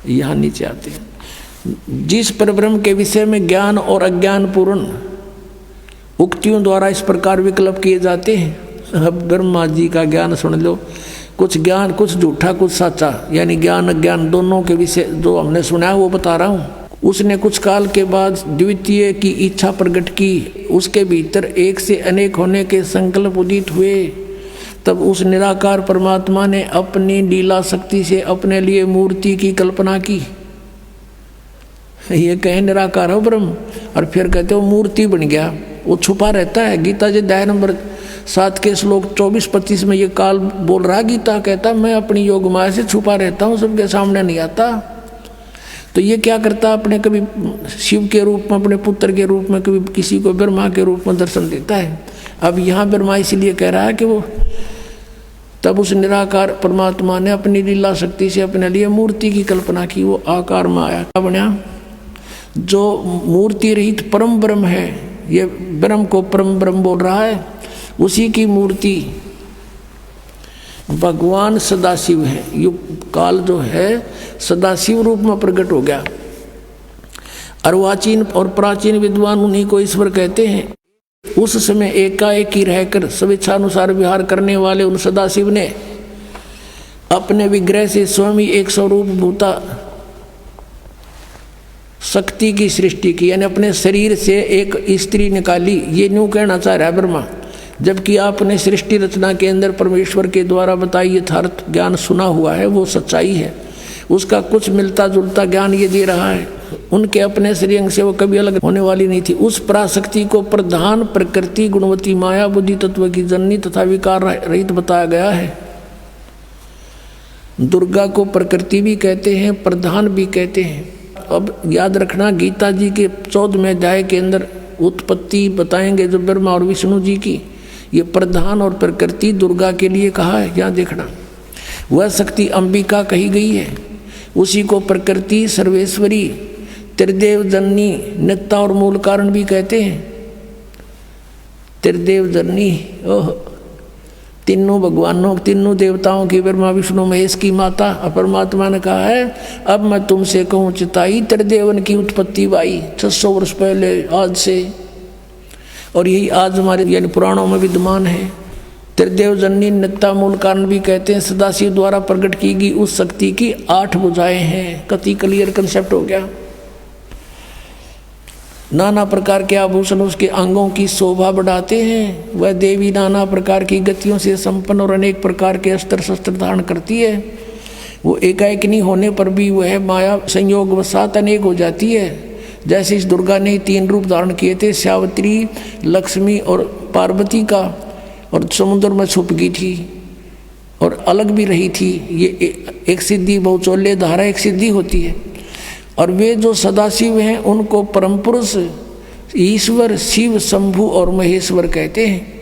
यहाँ नीचे आते हैं। जिस परब्रह्म के विषय में ज्ञान और अज्ञान पूर्ण उक्तियों द्वारा इस प्रकार विकल्प किए जाते हैं। अब ब्रह्मा जी का ज्ञान सुन लो, कुछ ज्ञान कुछ झूठा कुछ सच्चा, यानी ज्ञान अज्ञान दोनों के विषय जो हमने सुना है वो बता रहा हूँ। उसने कुछ काल के बाद द्वितीय की इच्छा प्रकट की, उसके भीतर एक से अनेक होने के संकल्प उदित हुए। तब उस निराकार परमात्मा ने अपनी लीला शक्ति से अपने लिए मूर्ति की कल्पना की। ये कहे निराकार हो ब्रह्म, और फिर कहते हो मूर्ति बन गया। वो छुपा रहता है। गीता जी अध्याय नंबर 7 के श्लोक 24-25 में ये काल बोल रहा। गीता कहता मैं अपनी योग माया से छुपा रहता हूँ, सबके सामने नहीं आता। तो ये क्या करता, अपने कभी शिव के रूप में, अपने पुत्र के रूप में, कभी किसी को ब्रह्मा के रूप में दर्शन देता है। अब यहाँ ब्रह्मा इसलिए कह रहा है कि वो तब उस निराकार परमात्मा ने अपनी लीला शक्ति से अपने लिए मूर्ति की कल्पना की। वो आकार में आया, क्या बना, जो मूर्ति रहित परम ब्रह्म है। ये ब्रह्म को परम ब्रह्म बोल रहा है, उसी की मूर्ति भगवान सदाशिव है। ये काल जो है सदाशिव रूप में प्रकट हो गया। अर्वाचीन और प्राचीन विद्वान उन्हीं को ईश्वर कहते हैं। उस समय एकाएक ही रहकर स्वेच्छानुसार विहार करने वाले उन सदाशिव ने अपने विग्रह से स्वयं ही एक स्वरूप भूता शक्ति की सृष्टि की, यानी अपने शरीर से एक स्त्री निकाली। ये न्यू कहना चाह रहा है ब्रह्मा, जबकि आपने सृष्टि रचना के अंदर परमेश्वर के द्वारा बताई यथार्थ ज्ञान सुना हुआ है, वो सच्चाई है। उसका कुछ मिलता जुलता ज्ञान ये दे रहा है। उनके अपने श्रेयंग से वो कभी अलग होने वाली नहीं थी। उस पराशक्ति को प्रधान प्रकृति गुणवती माया बुद्धि तत्व की जननी तथा विकार रहित बताया गया है। दुर्गा को प्रकृति भी कहते हैं, प्रधान भी कहते हैं। अब याद रखना, गीता जी के 14वें अध्याय के अंदर उत्पत्ति बताएंगे जो ब्रह्मा और विष्णु जी की। ये प्रधान और प्रकृति दुर्गा के लिए कहा है। यहाँ देखना, वह शक्ति अंबिका कही गई है। उसी को प्रकृति, सर्वेश्वरी, त्रिदेव जननी, नित्ता और मूल कारण भी कहते हैं। त्रिदेव जननी, ओह, तीनों भगवानों, तीनों देवताओं की, ब्रह्मा विष्णु महेश की माता। परमात्मा ने कहा है अब मैं तुमसे कहूँ चिताई, त्रिदेवन की उत्पत्ति बाई 600 वर्ष पहले आज से, और यही आज हमारे यानी पुराणों में विद्यमान है। त्रिदेव जननी, नित्ता, मूल कारण भी कहते हैं। सदाशिव द्वारा प्रकट की गई उस शक्ति की 8 भुजाएं हैं। कति क्लियर कंसेप्ट हो गया। नाना प्रकार के आभूषण उसके अंगों की शोभा बढ़ाते हैं। वह देवी नाना प्रकार की गतियों से संपन्न और अनेक प्रकार के अस्त्र शस्त्र धारण करती है। वो एकाएक नहीं होने पर भी वह माया संयोग वसात अनेक हो जाती है। जैसे इस दुर्गा ने 3 रूप धारण किए थे, सावित्री, लक्ष्मी और पार्वती का, और समुद्र में छुप गई थी और अलग भी रही थी। ये एक सिद्धि बहुचौल्य धारा एक सिद्धि होती है। और वे जो सदाशिव हैं उनको परम पुरुष, ईश्वर, शिव, शंभु और महेश्वर कहते हैं।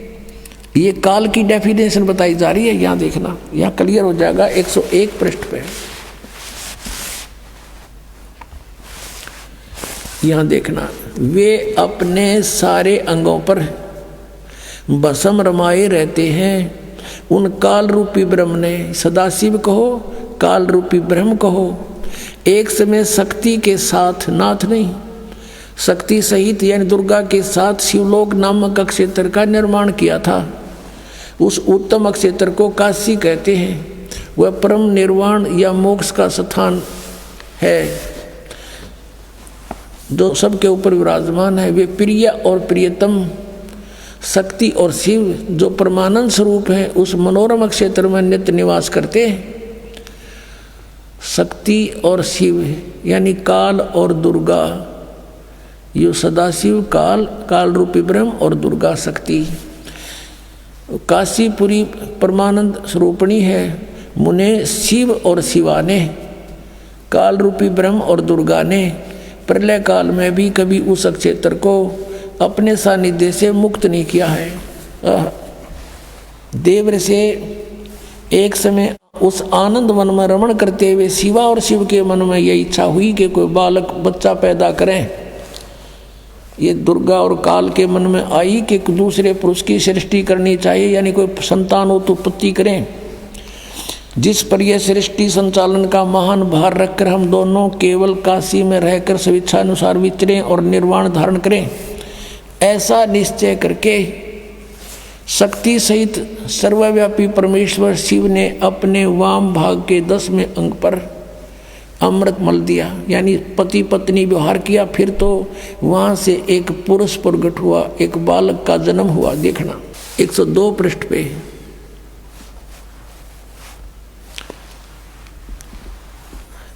ये काल की डेफिनेशन बताई जा रही है। यहाँ देखना, यहाँ क्लियर हो जाएगा 101 पृष्ठ पे। यहाँ देखना, वे अपने सारे अंगों पर भस्म रमाए रहते हैं। उन काल रूपी ब्रह्म ने, सदाशिव कहो, काल रूपी ब्रह्म कहो, एक समय शक्ति के साथ, नाथ नहीं, शक्ति सहित यानी दुर्गा के साथ शिवलोक नामक अक्षेत्र का निर्माण किया था। उस उत्तम अक्षेत्र को काशी कहते हैं। वह परम निर्वाण या मोक्ष का स्थान है जो सबके ऊपर विराजमान है। वे प्रिय और प्रियतम शक्ति और शिव जो परमानंद स्वरूप है उस मनोरम क्षेत्र में नित्य निवास करते हैं। शक्ति और शिव यानी काल और दुर्गा, ये सदाशिव काल, काल रूपी ब्रह्म और दुर्गा शक्ति। काशीपुरी परमानंद स्वरूपणी है। मुने शिव और शिवा ने, काल रूपी ब्रह्म और दुर्गा ने प्रलय काल में भी कभी उस क्षेत्र को अपने सानिध्य से मुक्त नहीं किया है। देव से एक समय उस आनंद वन में रमण करते हुए शिवा और शिव के मन में यह इच्छा हुई कि कोई बालक बच्चा पैदा करें। ये दुर्गा और काल के मन में आई कि दूसरे पुरुष की सृष्टि करनी चाहिए, यानी कोई संतान उत्पत्ति करें। जिस पर यह सृष्टि संचालन का महान भार रखकर हम दोनों केवल काशी में रहकर स्वेच्छानुसार विचरें और निर्वाण धारण करें, ऐसा निश्चय करके शक्ति सहित सर्वव्यापी परमेश्वर शिव ने अपने वाम भाग के 10वें अंग पर अमृत मल दिया, यानी पति पत्नी व्यवहार किया। फिर तो वहाँ से एक पुरुष प्रगट हुआ, एक बालक का जन्म हुआ। देखना 102 पृष्ठ पे।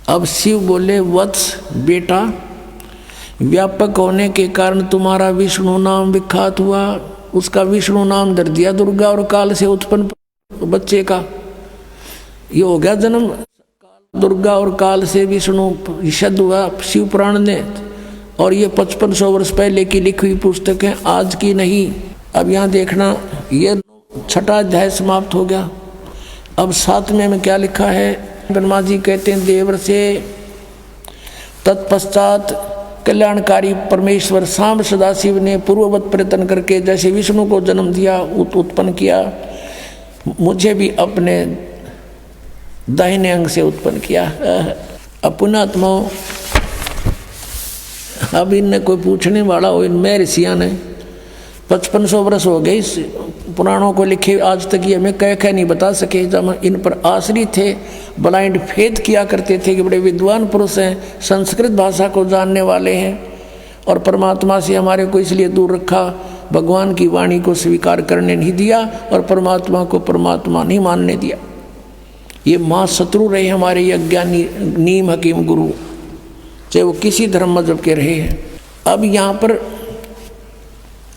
अब शिव बोले, वत्स बेटा, व्यापक होने के कारण तुम्हारा विष्णु नाम विख्यात हुआ। उसका विष्णु नाम धर दिया दुर्गा और काल से उत्पन्न बच्चे का। ये हो गया जन्म। दुर्गा और काल से विष्णु शब्द हुआ शिव पुराण ने। और ये 5500 वर्ष पहले की लिखी हुई पुस्तक है, आज की नहीं। अब यहाँ देखना, ये 6वां अध्याय समाप्त हो गया। अब 7वें में क्या लिखा है? ब्रह्मा जी कहते हैं, देवर से तत्पश्चात कल्याणकारी परमेश्वर सांब सदाशिव ने पूर्ववत प्रयत्न करके जैसे विष्णु को जन्म दिया, उत्पन्न किया, मुझे भी अपने दाहिने अंग से उत्पन्न किया। अपनात्मा। अब इनने कोई पूछने वाला हो, इनमें ऋषियाँ ने 5500 वर्ष हो गए इस पुराणों को लिखे, आज तक ये हमें कह नहीं बता सके। जब इन पर आश्रित थे, ब्लाइंड फेथ किया करते थे कि बड़े विद्वान पुरुष हैं, संस्कृत भाषा को जानने वाले हैं, और परमात्मा से हमारे को इसलिए दूर रखा, भगवान की वाणी को स्वीकार करने नहीं दिया और परमात्मा को परमात्मा नहीं मानने दिया। ये माँ शत्रु रहे हमारे ये अज्ञानी नीम हकीम गुरु, चाहे वो किसी धर्म मजहब के रहे हैं। अब यहाँ पर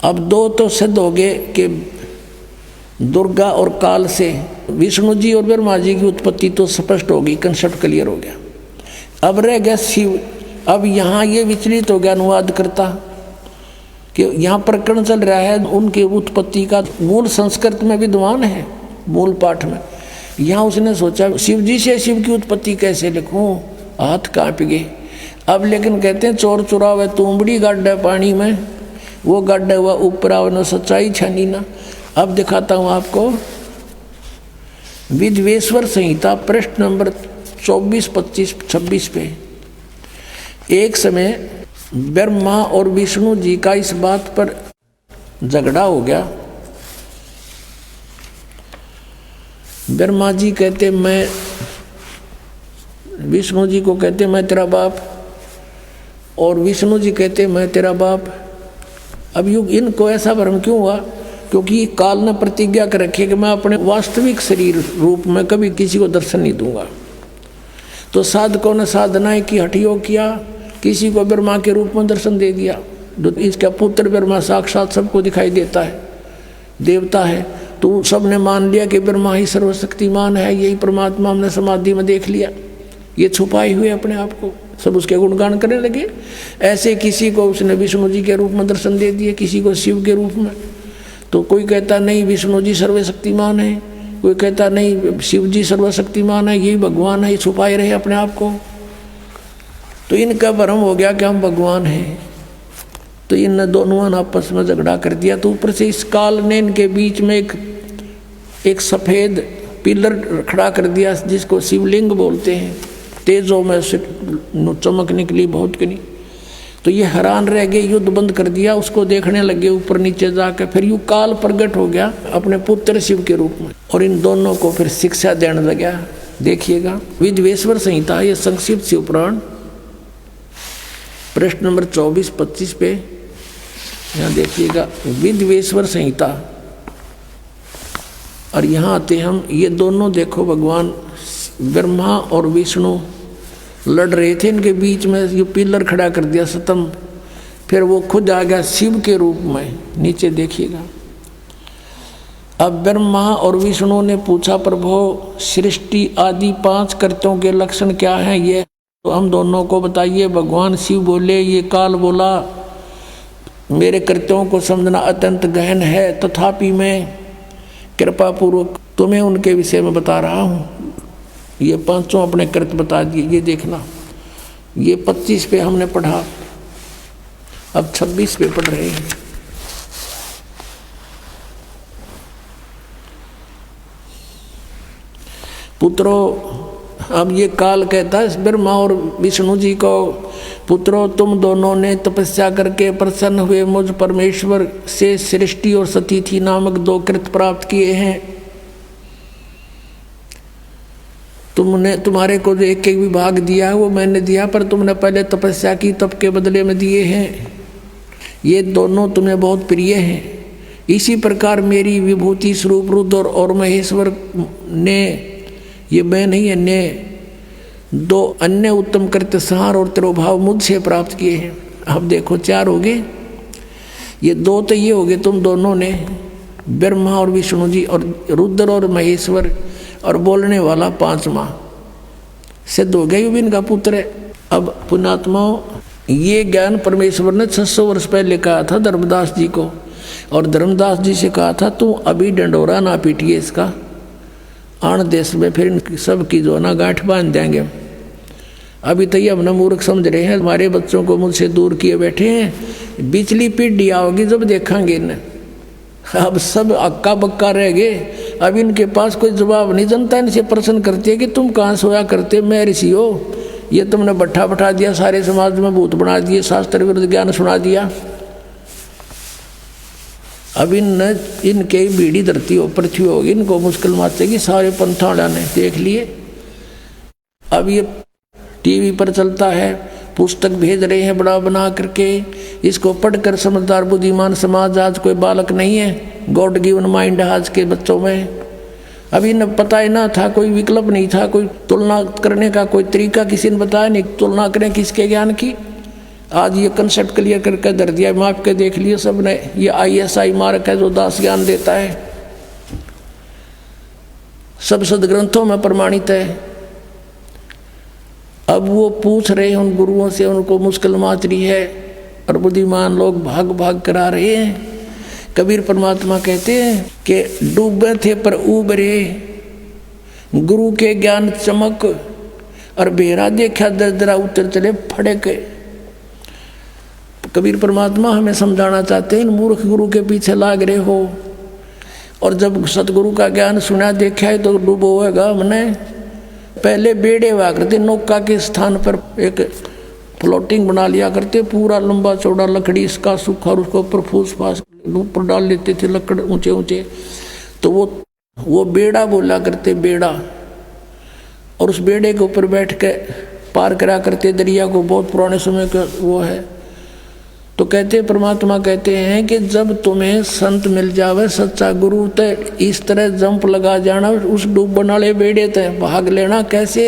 अब 2 तो सिद्ध हो गए कि दुर्गा और काल से विष्णु जी और ब्रह्मा जी की उत्पत्ति तो स्पष्ट हो गई, कंसेप्ट क्लियर हो गया। अब रह गया शिव। अब यहाँ ये विचलित हो गया अनुवाद करता कि यहाँ प्रकरण चल रहा है उनकी उत्पत्ति का, मूल संस्कृत में विद्वान है, मूल पाठ में। यहाँ उसने सोचा शिव जी से शिव की उत्पत्ति कैसे लिखूं, हाथ कांप गए। अब लेकिन कहते हैं चोर चुरावे तुमबड़ी गड्ढा पानी में, वो गड्ढा हुआ ऊपर आवनो सच्चाई छानी ना। अब दिखाता हूँ आपको विद्वेश्वर संहिता पृष्ठ नंबर 24, 25, 26 पे। एक समय ब्रह्मा और विष्णु जी का इस बात पर झगड़ा हो गया। ब्रह्मा जी कहते मैं, विष्णु जी को कहते मैं तेरा बाप, और विष्णु जी कहते मैं तेरा बाप। अब इनको ऐसा भ्रम क्यों हुआ? क्योंकि काल ने प्रतिज्ञा कर रखी है कि मैं अपने वास्तविक शरीर रूप में कभी किसी को दर्शन नहीं दूंगा। तो साधकों ने साधनाएं की, हठयोग किया, किसी को ब्रह्मा के रूप में दर्शन दे दिया। इसका पुत्र ब्रह्मा साक्षात सबको दिखाई देता है, देवता है। तो सबने मान लिया कि ब्रह्मा ही सर्वशक्तिमान है, यही परमात्मा हमने समाधि में देख लिया। ये छुपाए हुए अपने आप को सब उसके गुणगान करने लगे। ऐसे किसी को उसने विष्णु जी के रूप में दर्शन दे दिए, किसी को शिव के रूप में। तो कोई कहता नहीं विष्णु जी सर्वशक्तिमान है, कोई कहता नहीं शिव जी सर्वशक्तिमान है, यही भगवान है, ये छुपाए रहे अपने आप को। तो इनका भ्रम हो गया कि हम भगवान हैं। तो इन दोनों ने आपस में झगड़ा कर दिया। तो ऊपर से इस काल ने इनके बीच में एक सफ़ेद पिलर खड़ा कर दिया, जिसको शिवलिंग बोलते हैं। तेजों में से चमक निकली बहुत कनी। तो ये हैरान रह गए, युद्ध बंद कर दिया, उसको देखने लगे ऊपर नीचे जाकर। फिर यूँ काल प्रगट हो गया अपने पुत्र शिव के रूप में, और इन दोनों को फिर शिक्षा देने लगा। देखिएगा विद्वेश्वर संहिता, ये संक्षिप्त शिव पुराण पृष्ठ नंबर 24-25 पे यहाँ देखिएगा विद्वेश्वर संहिता। और यहाँ आते हम, ये दोनों देखो भगवान ब्रह्मा और विष्णु लड़ रहे थे, इनके बीच में ये पिलर खड़ा कर दिया स्तंभ। फिर वो खुद आ गया शिव के रूप में। नीचे देखिएगा। अब ब्रह्मा और विष्णु ने पूछा, प्रभु सृष्टि आदि 5 कृत्यों के लक्षण क्या हैं? ये तो हम दोनों को बताइए। भगवान शिव बोले, ये काल बोला, मेरे कृत्यों को समझना अत्यंत गहन है, तथापि मैं कृपा पूर्वक तुम्हें उनके विषय में बता रहा हूँ। ये 5 अपने कृत्य बता दिए। ये देखना, ये 25 पे हमने पढ़ा, अब 26 पे पढ़ रहे हैं। पुत्रों, अब ये काल कहता है ब्रह्मा और विष्णु जी को, पुत्रों तुम दोनों ने तपस्या करके प्रसन्न हुए मुझ परमेश्वर से सृष्टि और सतीथि नामक 2 कृत प्राप्त किए हैं। तुमने, तुम्हारे को जो एक विभाग दिया है वो मैंने दिया, पर तुमने पहले तपस्या की, तप के बदले में दिए हैं। ये दोनों तुम्हें बहुत प्रिय हैं। इसी प्रकार मेरी विभूति स्वरूप रुद्र और महेश्वर ने, ये मैं नहीं है, ने 2 अन्य उत्तम कृत्य संहार और तिरोभाव मुझसे प्राप्त किए हैं। अब देखो 4 हो गए, ये 2 तो ये हो गए तुम दोनों ने, ब्रह्मा और विष्णु जी, और रुद्र और महेश्वर, और बोलने वाला 5वां सिद्ध हो गया, इनका पुत्र है। अब पुण्यात्माओं, ये ज्ञान परमेश्वर ने 600 वर्ष पहले कहा था धर्मदास जी को, और धर्मदास जी से कहा था तू अभी डंडोरा ना पीटिए इसका, आन देश में फिर इन सब की जो ना गांठ बांध देंगे। अभी तो ये हमने मूर्ख समझ रहे हैं, हमारे बच्चों को मुझसे दूर किए बैठे हैं, बिचली पीढ़ी आओगी जब देखेंगे इन्हें। अब सब अक्का बक्का रह गए, अब इनके पास कोई जवाब नहीं। जनता इनसे प्रश्न करती है कि तुम कहाँ सोया करते, मैं ऋषि हो, ये तुमने बट्ठा बैठा दिया, सारे समाज में भूत बना दिए, शास्त्र विरुद्ध ज्ञान सुना दिया। अब इनके बीड़ी धरती हो, पृथ्वी होगी, इनको मुश्किल माचेगी। सारे पंथाड़ा ने देख लिए। अब ये टीवी पर चलता है, पुस्तक भेज रहे हैं बड़ा बना करके, इसको पढ़कर समझदार बुद्धिमान समाज आज कोई बालक नहीं है। गॉड गिवन माइंड आज के बच्चों में। अभी न पता ही ना था, कोई विकल्प नहीं था, कोई तुलना करने का कोई तरीका किसी ने बताया नहीं, तुलना करें किसके ज्ञान की। आज ये कंसेप्ट क्लियर करके धर दिया, माप के देख लिए सबने। ये ISI मार्क है जो दास ज्ञान देता है, सब सदग्रंथों में प्रमाणित है। अब वो पूछ रहे हैं उन गुरुओं से, उनको मुश्किल माच रही है, और बुद्धिमान लोग भाग भाग करा रहे हैं। कबीर परमात्मा कहते हैं कि डूबे थे पर उबरे, गुरु के ज्ञान चमक, और बेरा देखा दरदरा उतर चले फड़क। कबीर परमात्मा हमें समझाना चाहते हैं, इन मूर्ख गुरु के पीछे लाग रहे हो, और जब सतगुरु का ज्ञान सुना देखा है तो डूबो होगा। हमने पहले बेड़े हुआ करते, नौका के स्थान पर एक फ्लोटिंग बना लिया करते, पूरा लंबा चौड़ा लकड़ी इसका सूखा, और उसको ऊपर फूस फास ऊपर डाल लेते थे लकड़ ऊंचे ऊंचे, तो वो बेड़ा बोला करते, बेड़ा। और उस बेड़े के ऊपर बैठ के पार करा करते दरिया को, बहुत पुराने समय का वो है। तो कहते परमात्मा कहते हैं कि जब तुम्हें संत मिल जावे, सच्चा गुरु, तो इस तरह जंप लगा जाना उस डूबने वाले बेड़े ते, भाग लेना। कैसे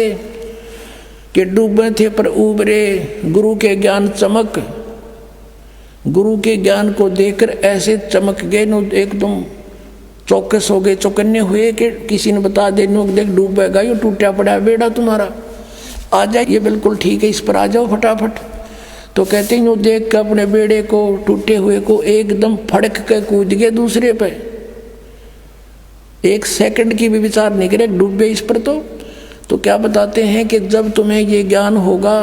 कि डूबे थे पर उबरे, गुरु के ज्ञान चमक, गुरु के ज्ञान को देखकर ऐसे चमक गए, नो एकदम चौकस हो गए, चौकन्ने हुए कि किसी ने बता दे, नो देख डूबेगा, ये टूटा पड़ा बेड़ा तुम्हारा, आ जाए, ये बिल्कुल ठीक है, इस पर आ जाओ फटाफट। तो कहते हैं यूँ देख कर अपने बेड़े को, टूटे हुए को एकदम फड़क के कूद गए दूसरे पे, 1 सेकंड की भी विचार नहीं करे, डूबे इस पर। तो क्या बताते हैं कि जब तुम्हें ये ज्ञान होगा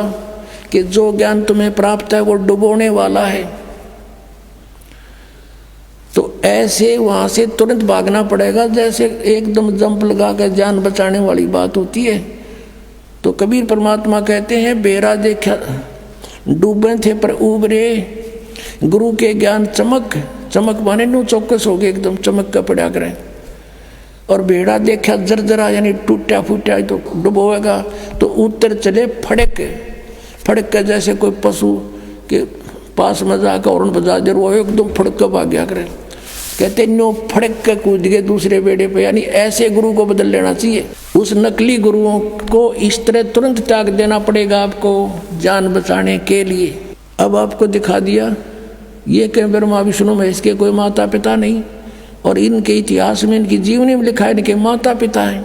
कि जो ज्ञान तुम्हें प्राप्त है वो डुबोने वाला है, तो ऐसे वहां से तुरंत भागना पड़ेगा, जैसे एकदम जंप लगा कर जान बचाने वाली बात होती है। तो कबीर परमात्मा कहते हैं बेरा देखा डूबे थे पर उबरे, गुरु के ज्ञान चमक, चमक माने नो चौकस हो गए, एकदम चमक का पड़ा करें। और बेड़ा देखा जर्जरा यानी टूटा फूटा, तो डुबोएगा, तो उतर चले फड़क, फड़क के जैसे कोई पशु के पास में जाकर हॉर्न बजा दे, वो एकदम फड़क के भाग गया करे। कहते नो फड़क के कूद गए दूसरे बेड़े पे, यानी ऐसे गुरु को बदल लेना चाहिए। उस नकली गुरुओं को इस तरह तुरंत त्याग देना पड़ेगा आपको जान बचाने के लिए। अब आपको दिखा दिया ये कि ब्रह्मा विष्णु महेश के कोई माता पिता नहीं, और इनके इतिहास में, इनकी जीवनी में लिखा है इनके माता पिता हैं।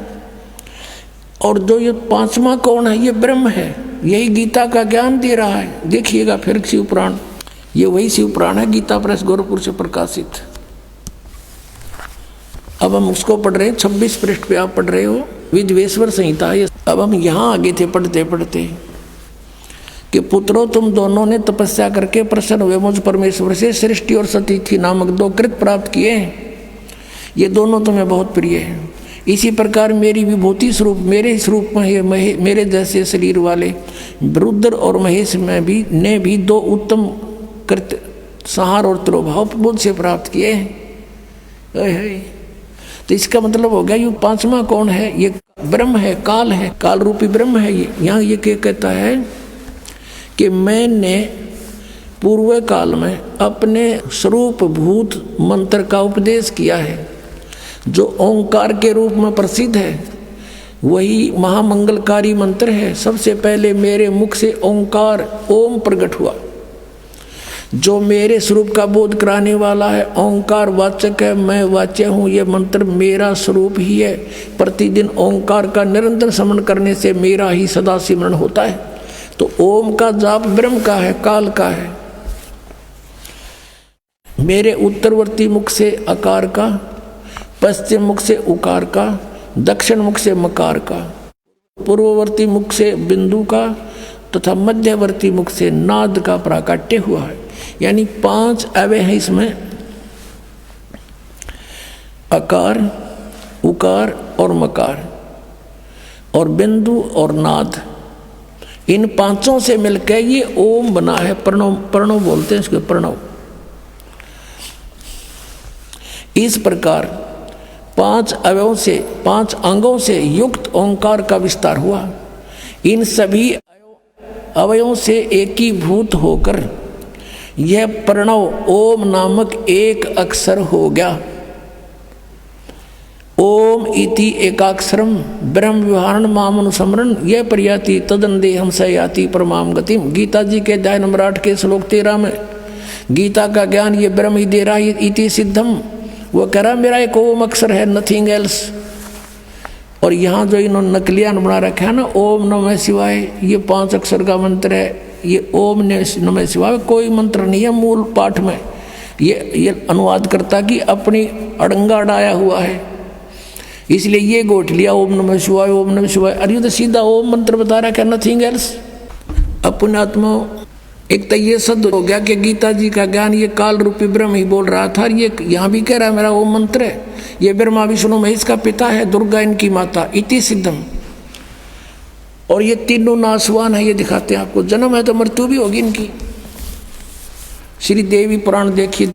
और जो ये 5वां कौन है, ये ब्रह्म है, यही गीता का ज्ञान दे रहा है। देखिएगा फिर शिव पुराण, ये वही शिव पुराण है, गीता प्रेस गोरखपुर से प्रकाशित। अब हम उसको पढ़ रहे हैं, 26 पृष्ठ पे आप पढ़ रहे हो, विद्वेश्वर संहिता है। अब हम यहाँ आगे थे पढ़ते पढ़ते कि पुत्रों तुम दोनों ने तपस्या करके प्रसन्न हुए मुझ परमेश्वर से सृष्टि और सतीथि नामक 2 कृत प्राप्त किए हैं। ये दोनों तुम्हें बहुत प्रिय हैं। इसी प्रकार मेरी विभूति स्वरूप मेरे स्वरूप में मेरे जैसे शरीर वाले रुद्र और महेश में भी ने भी दो उत्तम कृत संहार और तिरोभाव मुझसे प्राप्त किए हैं। तो इसका मतलब हो गया ये पांचवा कौन है? ये ब्रह्म है, काल है, काल रूपी ब्रह्म है। ये यहाँ ये क्या कहता है कि मैंने पूर्व काल में अपने स्वरूप भूत मंत्र का उपदेश किया है, जो ओंकार के रूप में प्रसिद्ध है। वही महामंगलकारी मंत्र है। सबसे पहले मेरे मुख से ओंकार ओम प्रकट हुआ, जो मेरे स्वरूप का बोध कराने वाला है। ओंकार वाचक है, मैं वाच्य हूँ। ये मंत्र मेरा स्वरूप ही है। प्रतिदिन ओंकार का निरंतर स्मरण करने से मेरा ही सदा सिमरण होता है। तो ओम का जाप ब्रह्म का है, काल का है। मेरे उत्तरवर्ती मुख से अकार का, पश्चिम मुख से उकार का, दक्षिण मुख से मकार का, पूर्ववर्ती मुख से बिंदु का तथा मध्यवर्ती मुख से नाद का प्राकट्य हुआ है। यानी 5 अवय हैं इसमें, अकार, उकार और मकार और बिंदु और नाद। इन 5 से मिलकर ये ओम बना है। प्रणव, प्रणव बोलते हैं इसको, प्रणव। इस प्रकार 5 अवयों से, 5 अंगों से युक्त ओंकार का विस्तार हुआ। इन सभी अवयों से एकीभूत होकर यह प्रणव ओम नामक एक अक्षर हो गया। ओम इति एकाक्षरम ब्रह्म विहारण मामनुसमरण यह प्रयाति तदन्देहम स याति परमाम गतिम। गीता जी के अध्याय नंबर 8 के श्लोक 13 में गीता का ज्ञान ये ब्रह्म ही दे रहा है, इति सिद्धम। वो कह रहा मेरा एक ओम अक्षर है, नथिंग एल्स। और यहाँ जो इन्होंने नकलियान बना रखा है ना, ओम नमः शिवाय, ये 5 अक्षर का मंत्र है। ये ओम नमः शिवाय कोई मंत्र नहीं है मूल पाठ में। ये अनुवाद करता कि अपनी अड़ंगा अड़ाया हुआ है, इसलिए ये गोट लिया ओम नमः शिवाय, ओम नमः शिवाय। अरे तो सीधा ओम मंत्र बता रहा क्या, नथिंग एल्स। अपनात्मा एक तो ये सद हो गया कि गीता जी का ज्ञान ये काल रूपी ब्रह्म ही बोल रहा था। ये यहाँ भी कह रहा है मेरा ओम मंत्र है। ये ब्रह्मा विष्णु महेश का पिता है, दुर्गा इनकी माता, इति सिद्धम। और ये तीनों नासवान है, ये दिखाते हैं आपको। जन्म है तो मृत्यु भी होगी इनकी। श्री देवी पुराण देखिए,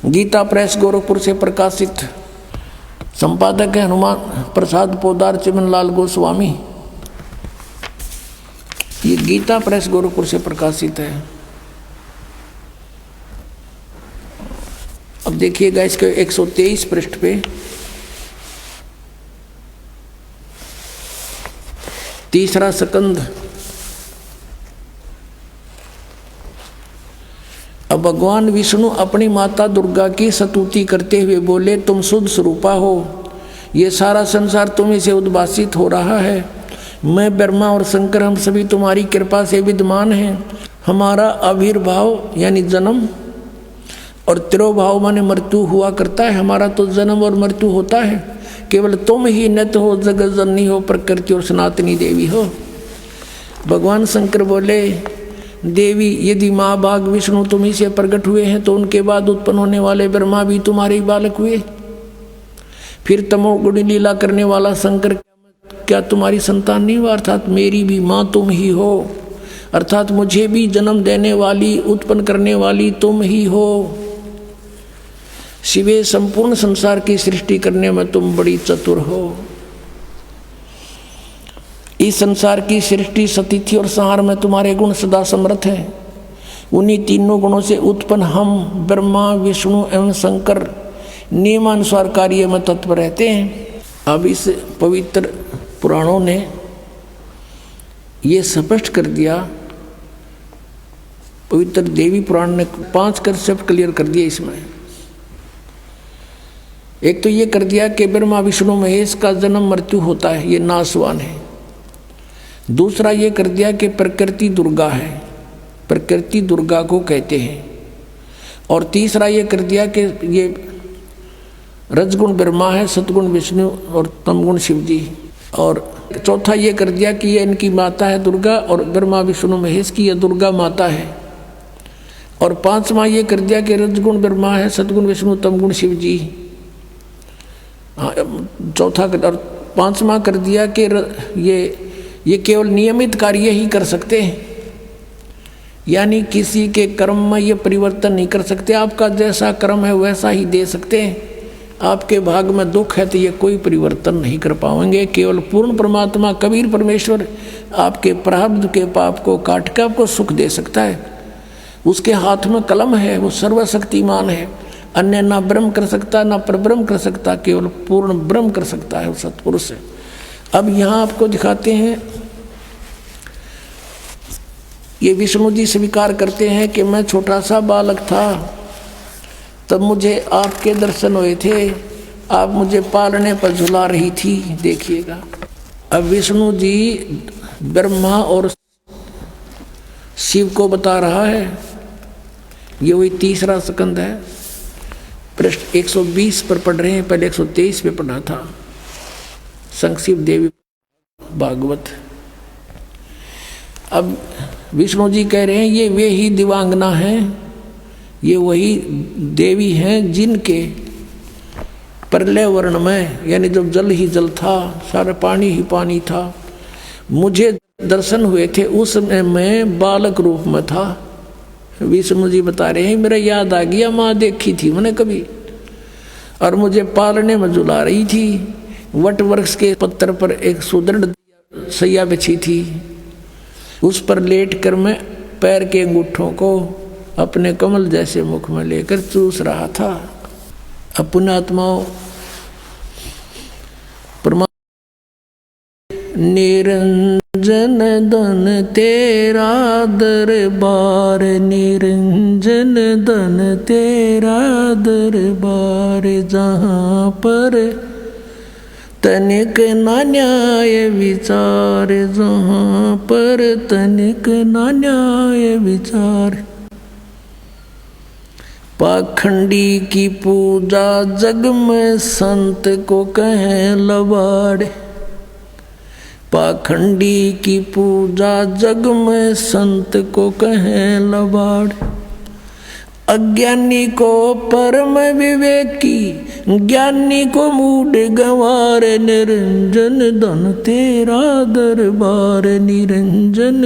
गीता प्रेस गोरखपुर से प्रकाशित। संपादक है हनुमान प्रसाद पोदार चिमनलाल गोस्वामी। ये गीता प्रेस गोरखपुर से प्रकाशित है। अब देखिएगा इसके 123 पृष्ठ पे 3रा स्कंध। अब भगवान विष्णु अपनी माता दुर्गा की स्तुति करते हुए बोले, तुम शुद्ध स्वरूपा हो। ये सारा संसार तुम्हीं से उद्भासित हो रहा है। मैं ब्रह्मा और शंकर हम सभी तुम्हारी कृपा से विद्यमान हैं। हमारा आविर्भाव यानी जन्म और तिरोभाव माने मृत्यु हुआ करता है। हमारा तो जन्म और मृत्यु होता है। केवल तुम ही नित्य हो, जगत जननी हो, प्रकृति और सनातनी देवी हो। भगवान शंकर बोले, देवी यदि महाभाग विष्णु तुम्ही से प्रकट हुए हैं तो उनके बाद उत्पन्न होने वाले ब्रह्मा भी तुम्हारे ही बालक हुए। फिर तमोगुणी लीला करने वाला शंकर क्या तुम्हारी संतान नहीं हुआ? अर्थात मेरी भी माँ तुम ही हो, अर्थात मुझे भी जन्म देने वाली, उत्पन्न करने वाली तुम ही हो। शिवे संपूर्ण संसार की सृष्टि करने में तुम बड़ी चतुर हो। इस संसार की सृष्टि, सतिथि और संहार में तुम्हारे गुण सदा समर्थ हैं। उन्हीं तीनों गुणों से उत्पन्न हम ब्रह्मा विष्णु एवं शंकर नियमानुसार कार्य में तत्पर रहते हैं। अब इस पवित्र पुराणों ने ये स्पष्ट कर दिया, पवित्र देवी पुराण ने 5 कंसेप्ट क्लियर कर दिए इसमें। एक तो ये कर दिया कि ब्रह्मा विष्णु महेश का जन्म मृत्यु होता है, ये नाशवान है। दूसरा ये कर दिया कि प्रकृति दुर्गा है, प्रकृति दुर्गा को कहते हैं। और तीसरा ये कर दिया कि ये रजगुण ब्रह्मा है, सतगुण विष्णु और तमगुण शिव जी। और चौथा ये कर दिया कि ये इनकी माता है दुर्गा, और ब्रह्मा विष्णु महेश की ये दुर्गा माता है। और 5वां ये कर दिया कि रजगुण ब्रह्मा है, सतगुण विष्णु, तमगुण शिव जी। चौथा और पांचवा कर दिया कि ये केवल नियमित कार्य ही कर सकते हैं, यानी किसी के कर्म में ये परिवर्तन नहीं कर सकते। आपका जैसा कर्म है वैसा ही दे सकते हैं। आपके भाग में दुख है तो ये कोई परिवर्तन नहीं कर पाएंगे। केवल पूर्ण परमात्मा कबीर परमेश्वर आपके प्रारब्ध के पाप को काट के आपको सुख दे सकता है। उसके हाथ में कलम है, वो सर्वशक्तिमान है। अन्य ना ब्रह्म कर सकता ना परब्रह्म कर सकता, केवल पूर्ण ब्रह्म कर सकता है, वो सत्पुरुष है। अब यहाँ आपको दिखाते हैं, ये विष्णु जी स्वीकार करते हैं कि मैं छोटा सा बालक था तब मुझे आपके दर्शन हुए थे, आप मुझे पालने पर झुला रही थी। देखिएगा, अब विष्णु जी ब्रह्मा और शिव को बता रहा है। ये वही तीसरा स्कंद है, पृष्ठ 120 पर पढ़ रहे हैं, पहले 123 पे पढ़ा था। संक्षिप्त देवी भागवत। अब विष्णु जी कह रहे हैं ये वे ही दिवांगना हैं, ये वही देवी हैं जिनके प्रलय वर्ण में, यानी जब जल ही जल था, सारा पानी ही पानी था, मुझे दर्शन हुए थे। उस समय मैं बालक रूप में था। विष्णु जी बता रहे हैं मेरा याद आ गया, माँ देखी थी मैंने कभी, और मुझे पालने में झुला रही थी। वट वृक्ष के पत्थर पर एक सुदृढ़ सैया बिछी थी, उस पर लेट कर मैं पैर के अंगूठों को अपने कमल जैसे मुख में लेकर चूस रहा था। अपने आत्माओं निरंजन धन तेरा दरबार, निरंजन धन तेरा दरबार, जहाँ पर तनिक ना न्याय विचार, जहाँ पर तनिक ना न्याय विचार। पाखंडी की पूजा जग में संत को कहें लबाड़, पाखंडी की पूजा जग में संत को कहें लबाड़। अज्ञानी को परम विवेकी, ज्ञानी को मूढ़ गंवार, निरंजन धन तेरा दरबार, निरंजन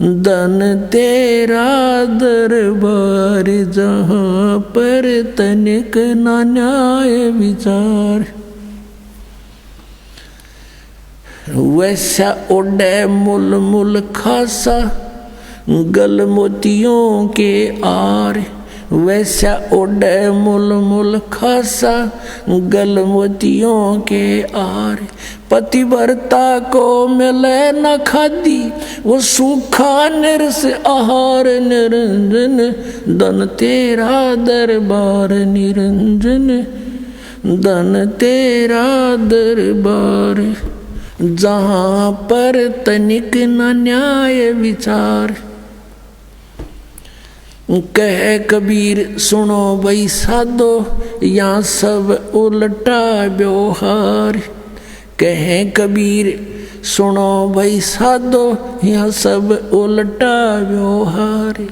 धन तेरा दरबार, जहाँ पर तनिक ना न्याय विचार। वैसा ओढ़े मुल मुल खासा गल मोतियों के आर, वैसा ओढ़े मुल मुल खासा गल मोतियों के आर। पतिव्रता को मिले न खादी वो सूखा निरस आहार, निरंजन धन तेरा दरबार, निरंजन धन तेरा दरबार, जहाँ पर तनिक न न्याय विचार। कह कबीर सुनो भाई साधो, यहाँ सब उल्टा व्यवहार। कहे कबीर सुनो भाई साधो, यहाँ सब उल्टा व्यवहार।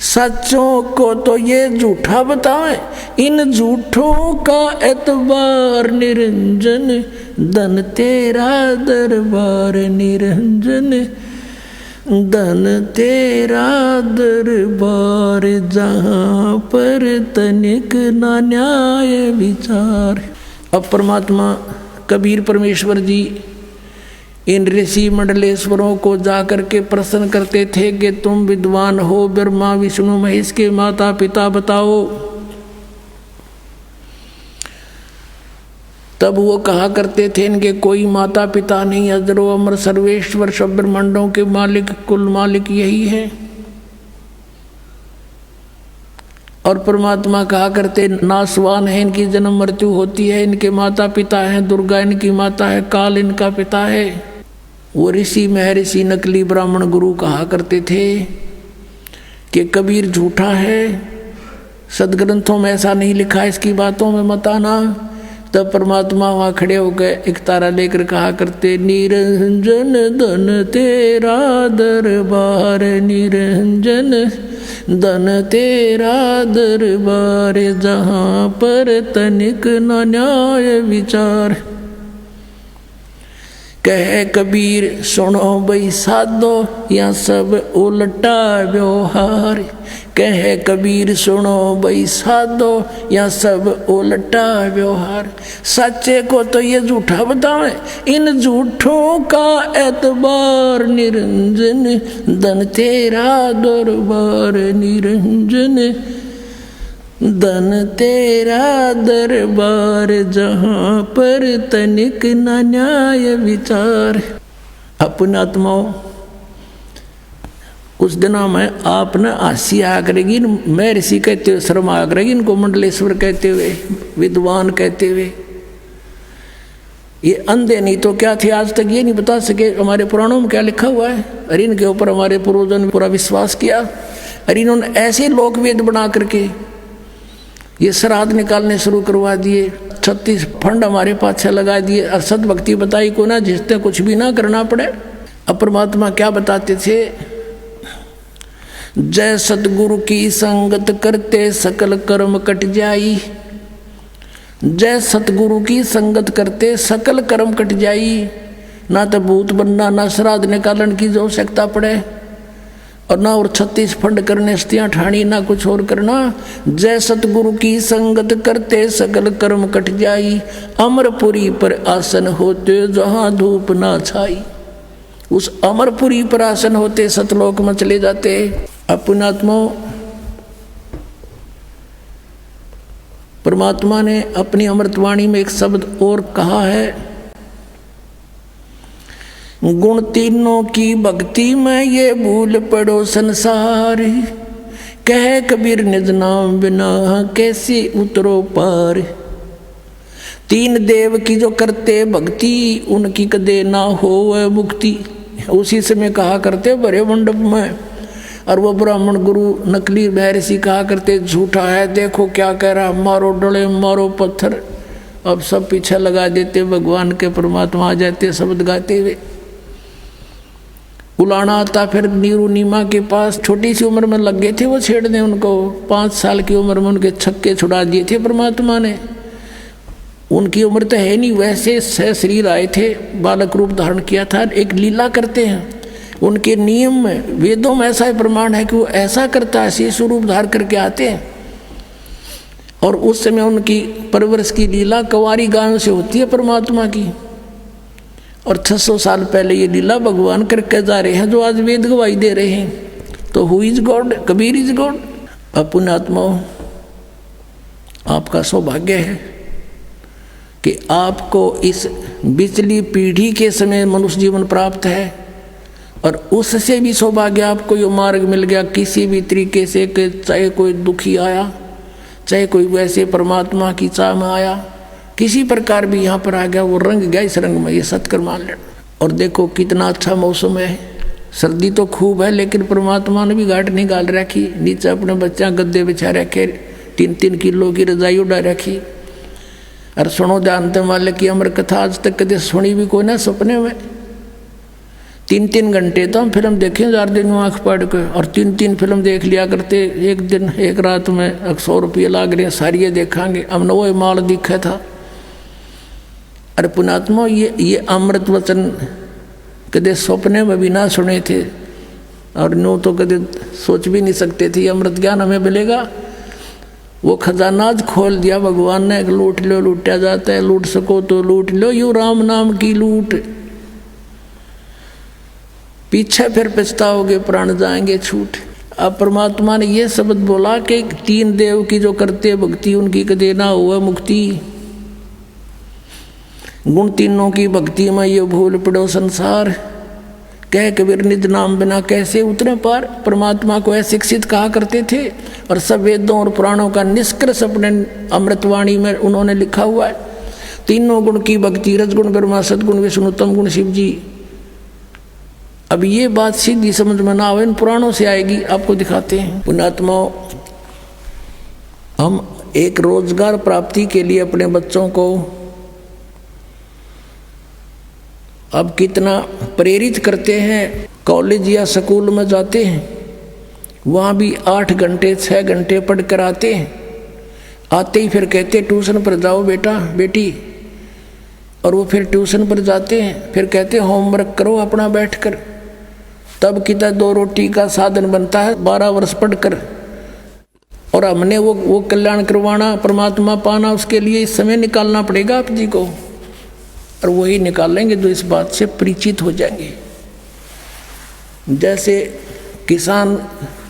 सच्चों को तो ये झूठा बताए, इन झूठों का एतबार, निरंजन धन तेरा दरबार, निरंजन धन तेरा दरबार, जहाँ पर तनिक ना न्याय विचार। अब परमात्मा कबीर परमेश्वर जी इन ऋषि मंडलेश्वरों को जाकर के प्रश्न करते थे कि तुम विद्वान हो, ब्रह्मा विष्णु महेश के माता पिता बताओ। तब वो कहा करते थे इनके कोई माता पिता नहीं, अजरो अमर सर्वेश्वर सब ब्रह्मांडों के मालिक कुल मालिक यही है। और परमात्मा कहा करते नासवान है, इनकी जन्म मृत्यु होती है, इनके माता पिता हैं, दुर्गा इनकी माता है, काल इनका पिता है। वो ऋषि महर्षि नकली ब्राह्मण गुरु कहा करते थे कि कबीर झूठा है, सदग्रंथों में ऐसा नहीं लिखा, इसकी बातों में मत आना। तब परमात्मा वहाँ खड़े हो गए, एक तारा लेकर कहा करते निरंजन धन तेरा दरबार, निरंजन धन तेरा दरबार जहाँ पर तनिक न न्याय विचार। कहे कबीर सुनो भाई साधो या सब उल्टा व्यवहार। कहे कबीर सुनो भाई साधो या सब उल्टा व्यवहार। सच्चे को तो ये झूठा बतावे, इन झूठों का एतबार निरंजन। धन तेरा दरबार निरंजन, धन तेरा दरबार जहाँ पर तनिक न न्याय विचार। अपने आत्माओं उस दिनों में आप न हंसी आ करेगी, मैं ऋषि कहते हुए शर्म आ करेगी, इनको मंडलेश्वर कहते हुए, विद्वान कहते हुए। ये अंधे नहीं तो क्या थे, आज तक ये नहीं बता सके हमारे पुराणों में क्या लिखा हुआ है। अरे इनके ऊपर हमारे पूर्वजों ने पूरा विश्वास किया। अरे इन्होंने ऐसे लोक वेद बना करके ये श्राद्ध निकालने शुरू करवा दिए, 36 फंड हमारे पाछे लगा दिए, और सद्भक्ति बताई को ना, जिससे कुछ भी ना करना पड़े। अब परमात्मा क्या बताते थे, जय सतगुरु की संगत करते सकल कर्म कट जाई। जय सतगुरु की संगत करते सकल कर्म कट जाई। ना तो भूत बनना, ना श्राद्ध निकालन की जो आवश्यकता पड़े, और ना और 36 फंड करने स्तियाँ ठाणी, ना कुछ और करना। जय सतगुरु की संगत करते सकल कर्म कट जाई। अमरपुरी पर आसन होते जहाँ धूप ना छाई। उस अमरपुरी पर आसन होते सतलोक में चले जाते। अपनात्मा परमात्मा ने अपनी अमृतवाणी में एक शब्द और कहा है, गुण तीनों की भक्ति में ये भूल पड़ो संसार। कहे कबीर निज नाम बिना कैसे उतरो पार। तीन देव की जो करते भक्ति उनकी कदे ना हो वह मुक्ति। उसी समय कहा करते भरे मंडप में, और वो ब्राह्मण गुरु नकली महर्षि कहा करते झूठा है, देखो क्या कह रहा, मारो डले मारो पत्थर। अब सब पीछे लगा देते, भगवान के परमात्मा आ जाते शब्द गाते हुए। उलाना आता फिर नीरू नीमा के पास, छोटी सी उम्र में लग गए थे वो छेड़ने उनको। 5 साल की उम्र में उनके छक्के छुड़ा दिए थे परमात्मा ने। उनकी उम्र तो है नहीं, वैसे शरीर आए थे, बालक रूप धारण किया था। एक लीला करते हैं उनके नियम में, वेदों में ऐसा प्रमाण है कि वो ऐसा करता है, ऐसे स्वरूप धारण करके आते हैं। और उस समय उनकी परवरिश की लीला कुंवारी गायों से होती है परमात्मा की। और 600 साल पहले ये लीला भगवान करके जा रहे हैं, जो आज वेद गवाही दे रहे हैं। तो who is God, Kabir is God. अपने आत्माओं आपका सौभाग्य है कि आपको इस बिचली पीढ़ी के समय मनुष्य जीवन प्राप्त है, और उससे भी सौभाग्य आपको ये मार्ग मिल गया किसी भी तरीके से, कि चाहे कोई दुखी आया, चाहे कोई वैसे परमात्मा की चाह में आया, किसी प्रकार भी यहाँ पर आ गया, वो रंग गया इस रंग में, ये सत्कर मान लेना। और देखो कितना अच्छा मौसम है, सर्दी तो खूब है, लेकिन परमात्मा ने भी घाट नहीं गाल रखी। नीचे अपने बच्चा गद्दे बिछा रखे, 3-3 किलो की रजाई उड़ा रखी। और सुनो ध्यान ते माले की अमर कथा आज तक कदे सुनी भी कोई ना सपने में। 3-3 घंटे तो हम फिल्म देखें 4 दिन में आँख पड़ के, और 3-3 फिल्म देख लिया करते एक दिन एक रात में। 100 रुपये लाग रहे हैं, सारी ये देखांगे। अब वो माल दिखा था। अरे पुणात्मा ये अमृत वचन कदे सपने में भी ना सुने थे, और नो तो कदे सोच भी नहीं सकते थे अमृत ज्ञान हमें मिलेगा। वो खजाना खोल दिया भगवान ने, लूट लो लूटा जाता है, लूट सको तो लूट लो, यू राम नाम की लूट। पीछे फिर पछताओगे, प्राण जाएंगे छूट। अब परमात्मा ने ये शब्द बोला कि 3 देव की जो करते भक्ति उनकी कदे ना हुआ मुक्ति। गुण तीनों की भक्ति में ये भूल पड़ो संसार। कह कबीर निज नाम बिना कैसे उतरे पार। परमात्मा को अशिक्षित कहा करते थे, और सब वेदों और पुराणों का निष्कर्ष अपने अमृतवाणी में उन्होंने लिखा हुआ है। तीनों गुण की भक्ति, रजगुण ब्रह्मा, सदगुण विष्णु, तम गुण शिव जी। अब ये बात सीधी समझ में ना आवे, इन पुराणों से आएगी, आपको दिखाते हैं। पुण्यात्माओं, हम एक रोजगार प्राप्ति के लिए अपने बच्चों को अब कितना प्रेरित करते हैं। कॉलेज या स्कूल में जाते हैं, वहाँ भी 8 घंटे 6 घंटे पढ़ कर आते हैं। आते ही फिर कहते ट्यूशन पर जाओ बेटा बेटी, और वो फिर ट्यूशन पर जाते हैं। फिर कहते होमवर्क करो अपना बैठ कर। तब कितना 2 रोटी का साधन बनता है 12 वर्ष पढ़कर। और हमने वो कल्याण करवाना, परमात्मा पाना, उसके लिए समय निकालना पड़ेगा आप जी को। और वही निकालेंगे जो इस बात से परिचित हो जाएंगे। जैसे किसान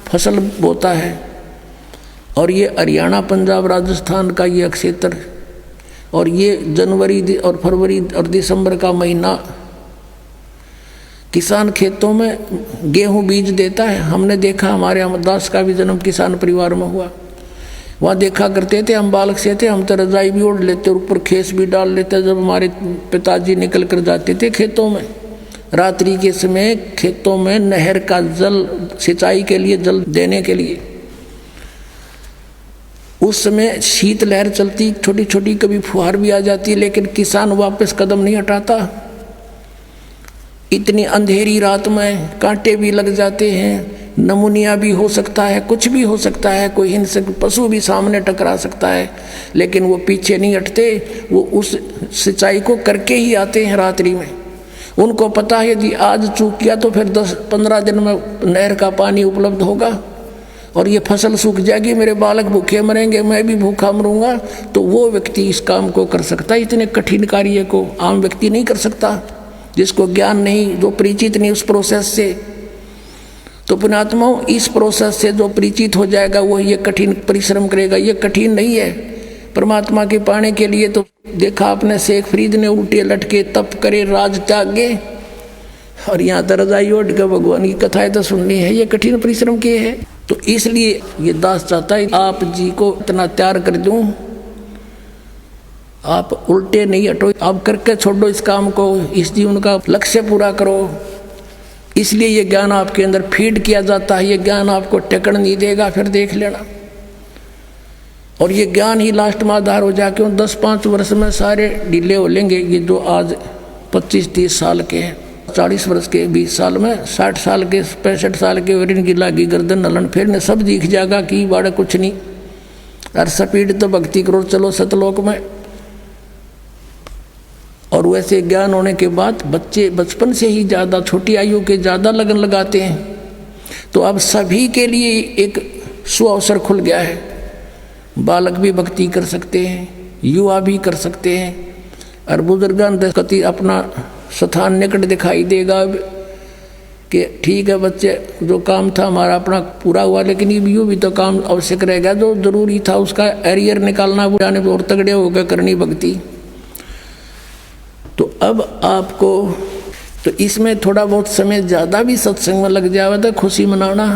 फसल बोता है, और ये हरियाणा पंजाब राजस्थान का ये क्षेत्र, और ये जनवरी और फरवरी और दिसंबर का महीना किसान खेतों में गेहूं बीज देता है। हमने देखा, हमारे अमरदास का भी जन्म किसान परिवार में हुआ। वहाँ देखा करते थे, हम बालक से थे, हम तो रजाई भी ओढ़ लेते और ऊपर खेस भी डाल लेते जब हमारे पिताजी निकल कर जाते थे खेतों में। रात्रि के समय खेतों में नहर का जल, सिंचाई के लिए जल देने के लिए, उस समय शीत लहर चलती, छोटी छोटी कभी फुहार भी आ जाती है, लेकिन किसान वापस कदम नहीं हटाता। इतनी अंधेरी रात में कांटे भी लग जाते हैं, नमूनिया भी हो सकता है, कुछ भी हो सकता है, कोई हिंसक पशु भी सामने टकरा सकता है, लेकिन वो पीछे नहीं हटते। वो उस सिंचाई को करके ही आते हैं रात्रि में। उनको पता है यदि आज चूक किया तो फिर 10-15 दिन में नहर का पानी उपलब्ध होगा और ये फसल सूख जाएगी, मेरे बालक भूखे मरेंगे, मैं भी भूखा मरूंगा। तो वो व्यक्ति इस काम को कर सकता है। इतने कठिन कार्य को आम व्यक्ति नहीं कर सकता, जिसको ज्ञान नहीं, जो परिचित नहीं उस प्रोसेस से। तो पुण्यात्माओं, इस प्रोसेस से जो परिचित हो जाएगा वो ये कठिन परिश्रम करेगा। ये कठिन नहीं है परमात्मा के पाने के लिए। तो देखा आपने शेख फरीद ने उल्टे लटके तप करे राज त्यागे, और यहाँ तो रजाई ओढ़ के भगवान की कथाएं तो सुननी है, ये कठिन परिश्रम किए है। तो इसलिए ये दास चाहता है आप जी को इतना तैयार कर दूं, आप उल्टे नहीं हटो, आप करके छोड़ो इस काम को, इस जीवन का लक्ष्य पूरा करो। इसलिए ये ज्ञान आपके अंदर फीड किया जाता है। ये ज्ञान आपको टेकन नहीं देगा, फिर देख लेना। और ये ज्ञान ही लास्ट में आधार हो जाके 10-5 वर्ष में सारे ढीले हो लेंगे। ये जो आज 25-30 साल के हैं, 40 वर्ष के 20 साल में, 60 साल के 65 साल के और इनकी लागी गर्दन हलन फिर ने सब दिख जाएगा कि बाड़ा कुछ नहीं। और स्पीड तो भक्ति करो चलो सतलोक में। और वैसे ज्ञान होने के बाद बच्चे बचपन से ही ज़्यादा, छोटी आयु के ज़्यादा लगन लगाते हैं। तो अब सभी के लिए एक सुअवसर खुल गया है। बालक भी भक्ति कर सकते हैं, युवा भी कर सकते हैं, और बुजुर्गान कति अपना स्थान निकट दिखाई देगा कि ठीक है बच्चे, जो काम था हमारा अपना पूरा हुआ, लेकिन ये भी तो काम आवश्यक रहेगा। जो जरूरी था उसका एरियर निकालना, वो जाने और तगड़े होकर करनी भक्ति। तो अब आपको तो इसमें थोड़ा बहुत समय ज़्यादा भी सत्संग में लग जाए तो खुशी मनाना।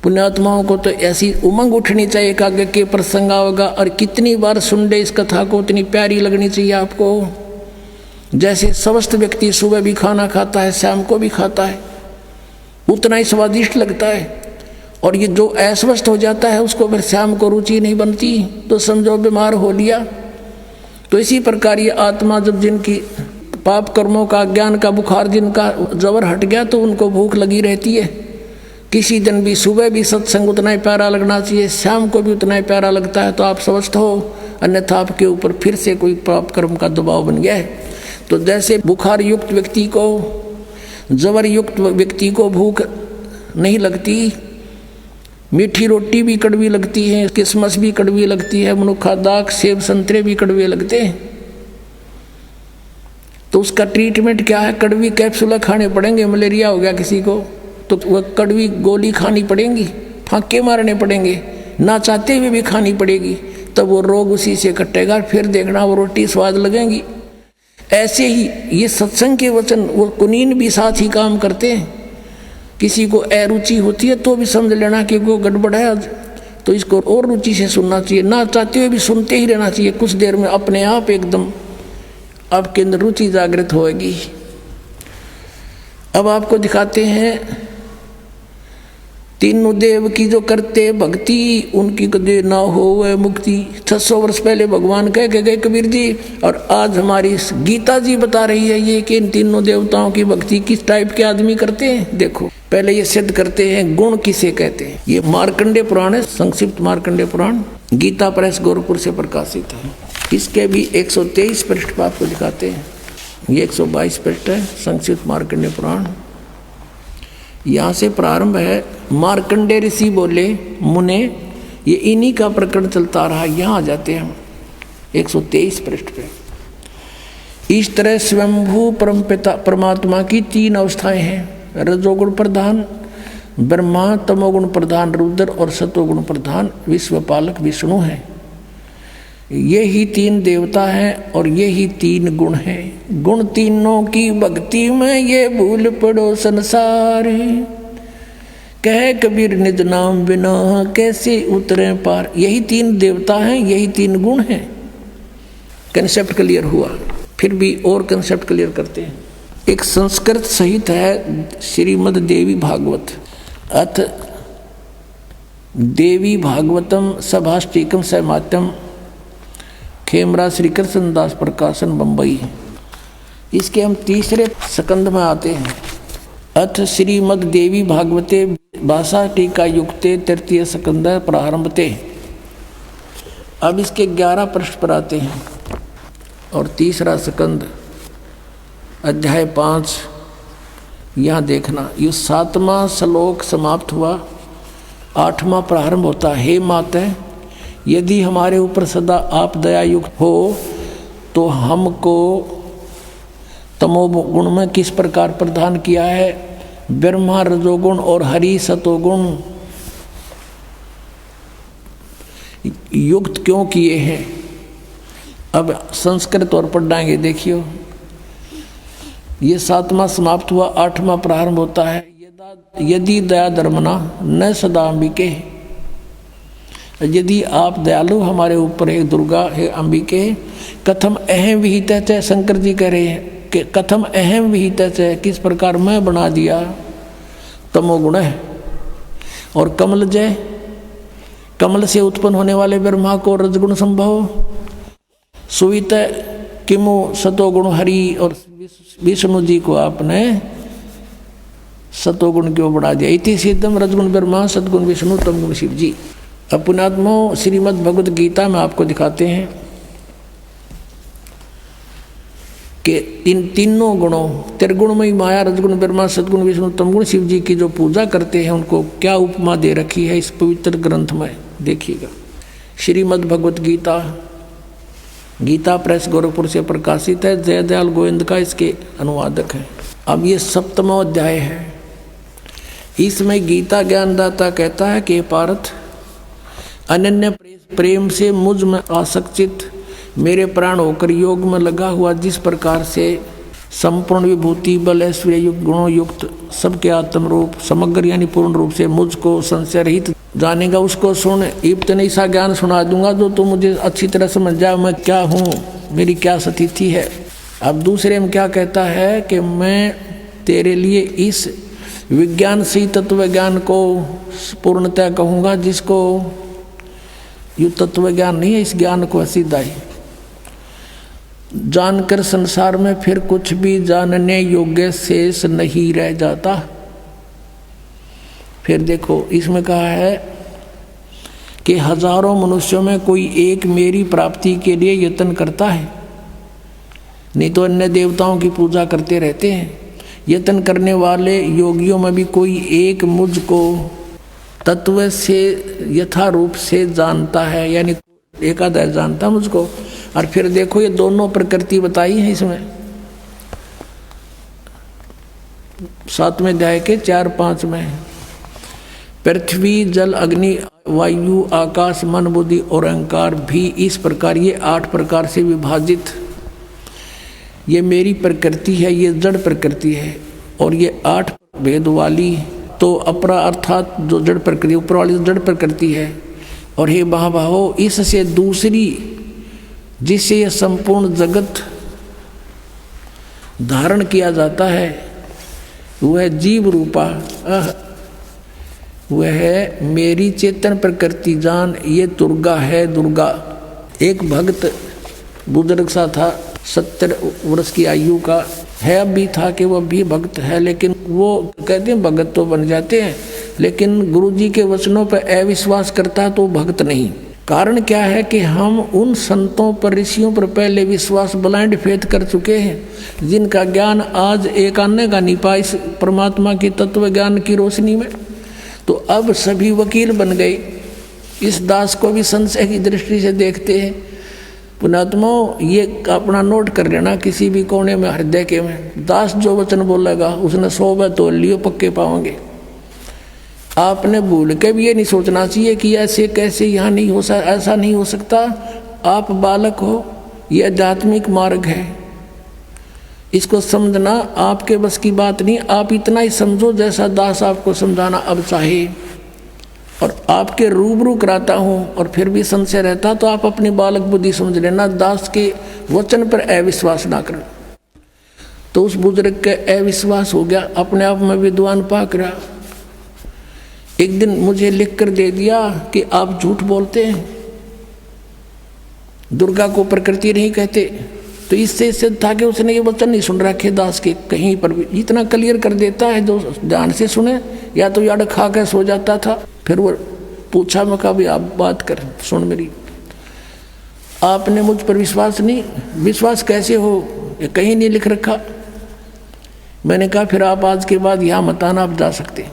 पुण्यात्माओं को तो ऐसी उमंग उठनी चाहिए कि आगे के प्रसंग होगा, और कितनी बार सुन ले इस कथा को उतनी प्यारी लगनी चाहिए आपको। जैसे स्वस्थ व्यक्ति सुबह भी खाना खाता है, शाम को भी खाता है, उतना ही स्वादिष्ट लगता है। और ये जो अस्वस्थ हो जाता है उसको फिर शाम को रुचि नहीं बनती, तो समझो बीमार हो लिया। तो इसी प्रकार ये आत्मा जब जिनकी पाप कर्मों का, ज्ञान का बुखार जिनका जबर हट गया, तो उनको भूख लगी रहती है। किसी दिन भी सुबह भी सत्संग उतना ही प्यारा लगना चाहिए, शाम को भी उतना ही प्यारा लगता है, तो आप स्वस्थ हो। अन्यथा आपके ऊपर फिर से कोई पाप कर्म का दबाव बन गया है। तो जैसे बुखार युक्त व्यक्ति को, जबर युक्त व्यक्ति को भूख नहीं लगती, मीठी रोटी भी कड़वी लगती है, किशमिश भी कड़वी लगती है, मनुखा दाख सेब संतरे भी कड़वे लगते हैं। तो उसका ट्रीटमेंट क्या है? कड़वी कैप्सूल खाने पड़ेंगे। मलेरिया हो गया किसी को तो वह कड़वी गोली खानी पड़ेंगी, फांके मारने पड़ेंगे, ना चाहते हुए भी खानी पड़ेगी, तब वो रोग उसी से कटेगा। फिर देखना वो रोटी स्वाद लगेंगी। ऐसे ही ये सत्संग के वचन, वो कुनीन भी साथ ही काम करते हैं। किसी को अरुचि होती है तो भी समझ लेना कि वो गड़बड़ है, तो इसको और रुचि से सुनना चाहिए, ना चाहते हुए भी सुनते ही रहना चाहिए। कुछ देर में अपने आप एकदम आपके अंदर रुचि जागृत होगी। अब आपको दिखाते हैं तीनों देव की जो करते भक्ति उनकी कदे ना हो वह मुक्ति। 600 वर्ष पहले भगवान कह के गए कबीर जी, और आज हमारी गीता जी बता रही है ये कि इन तीनों देवताओं की भक्ति किस टाइप के आदमी करते हैं। देखो पहले ये सिद्ध करते हैं गुण किसे कहते हैं। ये मार्कंडेय पुराण है, संक्षिप्त मार्कंडेय पुराण, गीता प्रेस गोरखपुर से प्रकाशित है। इसके भी 123 पृष्ठ पर आपको दिखाते हैं। ये 122 पृष्ठ है संक्षिप्त मार्कंडेय पुराण। यहाँ से प्रारंभ है। मार्कंडेय ऋषि बोले मुने, ये इन्हीं का प्रकरण चलता रहा। यहाँ आ जाते हैं हम 123 पृष्ठ पे। इस तरह स्वयंभू परमपिता परमात्मा की 3 अवस्थाएं हैं, रजोगुण प्रधान ब्रह्मा, तमोगुण प्रधान रुद्र और सतोगुण प्रधान विश्वपालक विष्णु है। ये ही 3 देवता हैं और ये ही 3 गुण हैं। गुण तीनों की भक्ति में ये भूल पड़ो संसार, कह कबीर निज नाम बिना कैसे उतरे पार। यही 3 देवता हैं, यही 3 गुण हैं। कंसेप्ट क्लियर हुआ। फिर भी और कंसेप्ट क्लियर करते हैं। एक संस्कृत सहित है श्रीमद् देवी भागवत, अथ देवी भागवतम सभाष्टिकम सहमात्यम, खेमरा श्री कृष्ण दास प्रकाशन बम्बई। इसके हम तीसरे स्कंद में आते हैं। अथ श्रीमद् देवी भागवते भाषा टीका युक्ते तृतीय स्कंद प्रारंभते। अब इसके 11 पृष्ठ पर आते हैं और तीसरा स्कंद अध्याय 5। यहाँ देखना, ये 7वां श्लोक समाप्त हुआ, 8वां प्रारंभ होता। हे माते, यदि हमारे ऊपर सदा आप दयायुक्त हो तो हमको तमोगुण में किस प्रकार प्रदान किया है, ब्रह्मा रजोगुण और हरि सतोगुण युक्त क्यों किए हैं। अब संस्कृत और पढ़ाएंगे। देखियो ये 7वां समाप्त हुआ, 8वां प्रारंभ होता है। यदि दया धर्मना न सदा अंबिके, यदि आप दयालु हमारे ऊपर है दुर्गा है अंबिके, कथम अहम विहित है। शंकर जी कह रहे हैं कि कथम अहम विहित है, किस प्रकार मैं बना दिया तमोगुण है। और कमल जय, कमल से उत्पन्न होने वाले ब्रह्मा को रजगुण संभव, सुवित किमु सतोगुण हरि, और विष्णु जी को आपने सतोगुण क्यों बढ़ा दिया। इति सिद्धम रजगुण ब्रह्मा सतगुण विष्णु तमगुण शिव जी। अपनात्मो श्रीमद् भगवद गीता में आपको दिखाते हैं कि इन तीनों गुणों त्रिगुणमयी माया रजगुण ब्रह्मा सतगुण विष्णु तमगुण शिव जी की जो पूजा करते हैं उनको क्या उपमा दे रखी है इस पवित्र ग्रंथ में। देखिएगा, श्रीमद् भगवद गीता, गीता प्रेस गोरखपुर से प्रकाशित है। जयदयाल गोविंद का इसके अनुवादक है। अब ये 7वां अध्याय है। इसमें गीता ज्ञानदाता कहता है कि पार्थ, अनन्य प्रेम से मुझ में आसक्तित मेरे प्राण होकर योग में लगा हुआ, जिस प्रकार से संपूर्ण विभूति बल ऐश्वर्य युक्त गुणों युक्त सबके आत्म रूप समग्र यानी पूर्ण रूप से मुझको संशय रहित जानेगा, उसको सुन। इतना ऐसा ज्ञान सुना दूंगा जो तू मुझे अच्छी तरह समझ जाए मैं क्या हूँ, मेरी क्या स्थिति है। अब दूसरे में क्या कहता है कि मैं तेरे लिए इस विज्ञान से तत्व ज्ञान को पूर्णतः कहूँगा, जिसको यू तत्व ज्ञान नहीं है, इस ज्ञान को सीधाई जानकर संसार में फिर कुछ भी जानने योग्य शेष नहीं रह जाता। फिर देखो इसमें कहा है कि हजारों मनुष्यों में कोई एक मेरी प्राप्ति के लिए यत्न करता है, नहीं तो अन्य देवताओं की पूजा करते रहते हैं। यत्न करने वाले योगियों में भी कोई एक मुझको तत्व से यथा रूप से जानता है, यानी एकादश जानता मुझको। और फिर देखो ये दोनों प्रकृति बताई है इसमें 7वें अध्याय के 4-5 में। पृथ्वी जल अग्नि वायु आकाश मन बुद्धि और अहंकार भी इस प्रकार ये 8 प्रकार से विभाजित ये मेरी प्रकृति है, ये जड़ प्रकृति है। और ये 8 भेद वाली तो अपरा अर्थात जो जड़ प्रकृति ऊपर वाली जड़ प्रकृति है। और हे महाबाहो, इससे दूसरी जिससे यह संपूर्ण जगत धारण किया जाता है वह जीव रूपा वह है मेरी चेतन प्रकृति जान, ये दुर्गा है दुर्गा। एक भक्त बुजुर्ग सा था, 70 वर्ष की आयु का है, अब भी था कि वह भी भक्त है, लेकिन वो कहते हैं भगत तो बन जाते हैं, लेकिन गुरु जी के वचनों पर अविश्वास करता है तो भक्त नहीं। कारण क्या है कि हम उन संतों पर, ऋषियों पर पहले विश्वास, ब्लाइंड फेथ कर चुके हैं, जिनका ज्ञान आज एक आने का नहीं पाया इस परमात्मा की तत्व ज्ञान की रोशनी में। तो अब सभी वकील बन गए, इस दास को भी संशय की दृष्टि से देखते हैं। पुणात्माओं, ये अपना नोट कर लेना किसी भी कोने में, हृदय के में, दास जो वचन बोलेगा उसने 100 बार तोल लियो, पक्के पाओगे। आपने भूल के भी ये नहीं सोचना चाहिए कि ऐसे कैसे यहाँ नहीं हो सकता, ऐसा नहीं हो सकता। आप बालक हो, ये आध्यात्मिक मार्ग है, इसको समझना आपके बस की बात नहीं। आप इतना ही समझो जैसा दास आपको समझाना अब चाहे, और आपके रूबरू कराता हूँ और फिर भी संशय रहता तो आप अपनी बालक बुद्धि समझ लेना, दास के वचन पर अविश्वास ना करना। तो उस बुजुर्ग के अविश्वास हो गया, अपने आप में विद्वान पाक रहा। एक दिन मुझे लिख कर दे दिया कि आप झूठ बोलते हैं, दुर्गा को प्रकृति नहीं कहते। तो इससे सिद्ध था कि उसने ये वचन नहीं सुन रखे दास के कहीं पर भी। इतना क्लियर कर देता है जो ध्यान से सुने, या तो याद खा कर सो जाता था। फिर वो पूछा, मैं कहा भी आप बात कर सुन मेरी, आपने मुझ पर विश्वास नहीं, विश्वास कैसे हो, ये कहीं नहीं लिख रखा। मैंने कहा फिर आप आज के बाद यहाँ मत आना, आप जा सकते।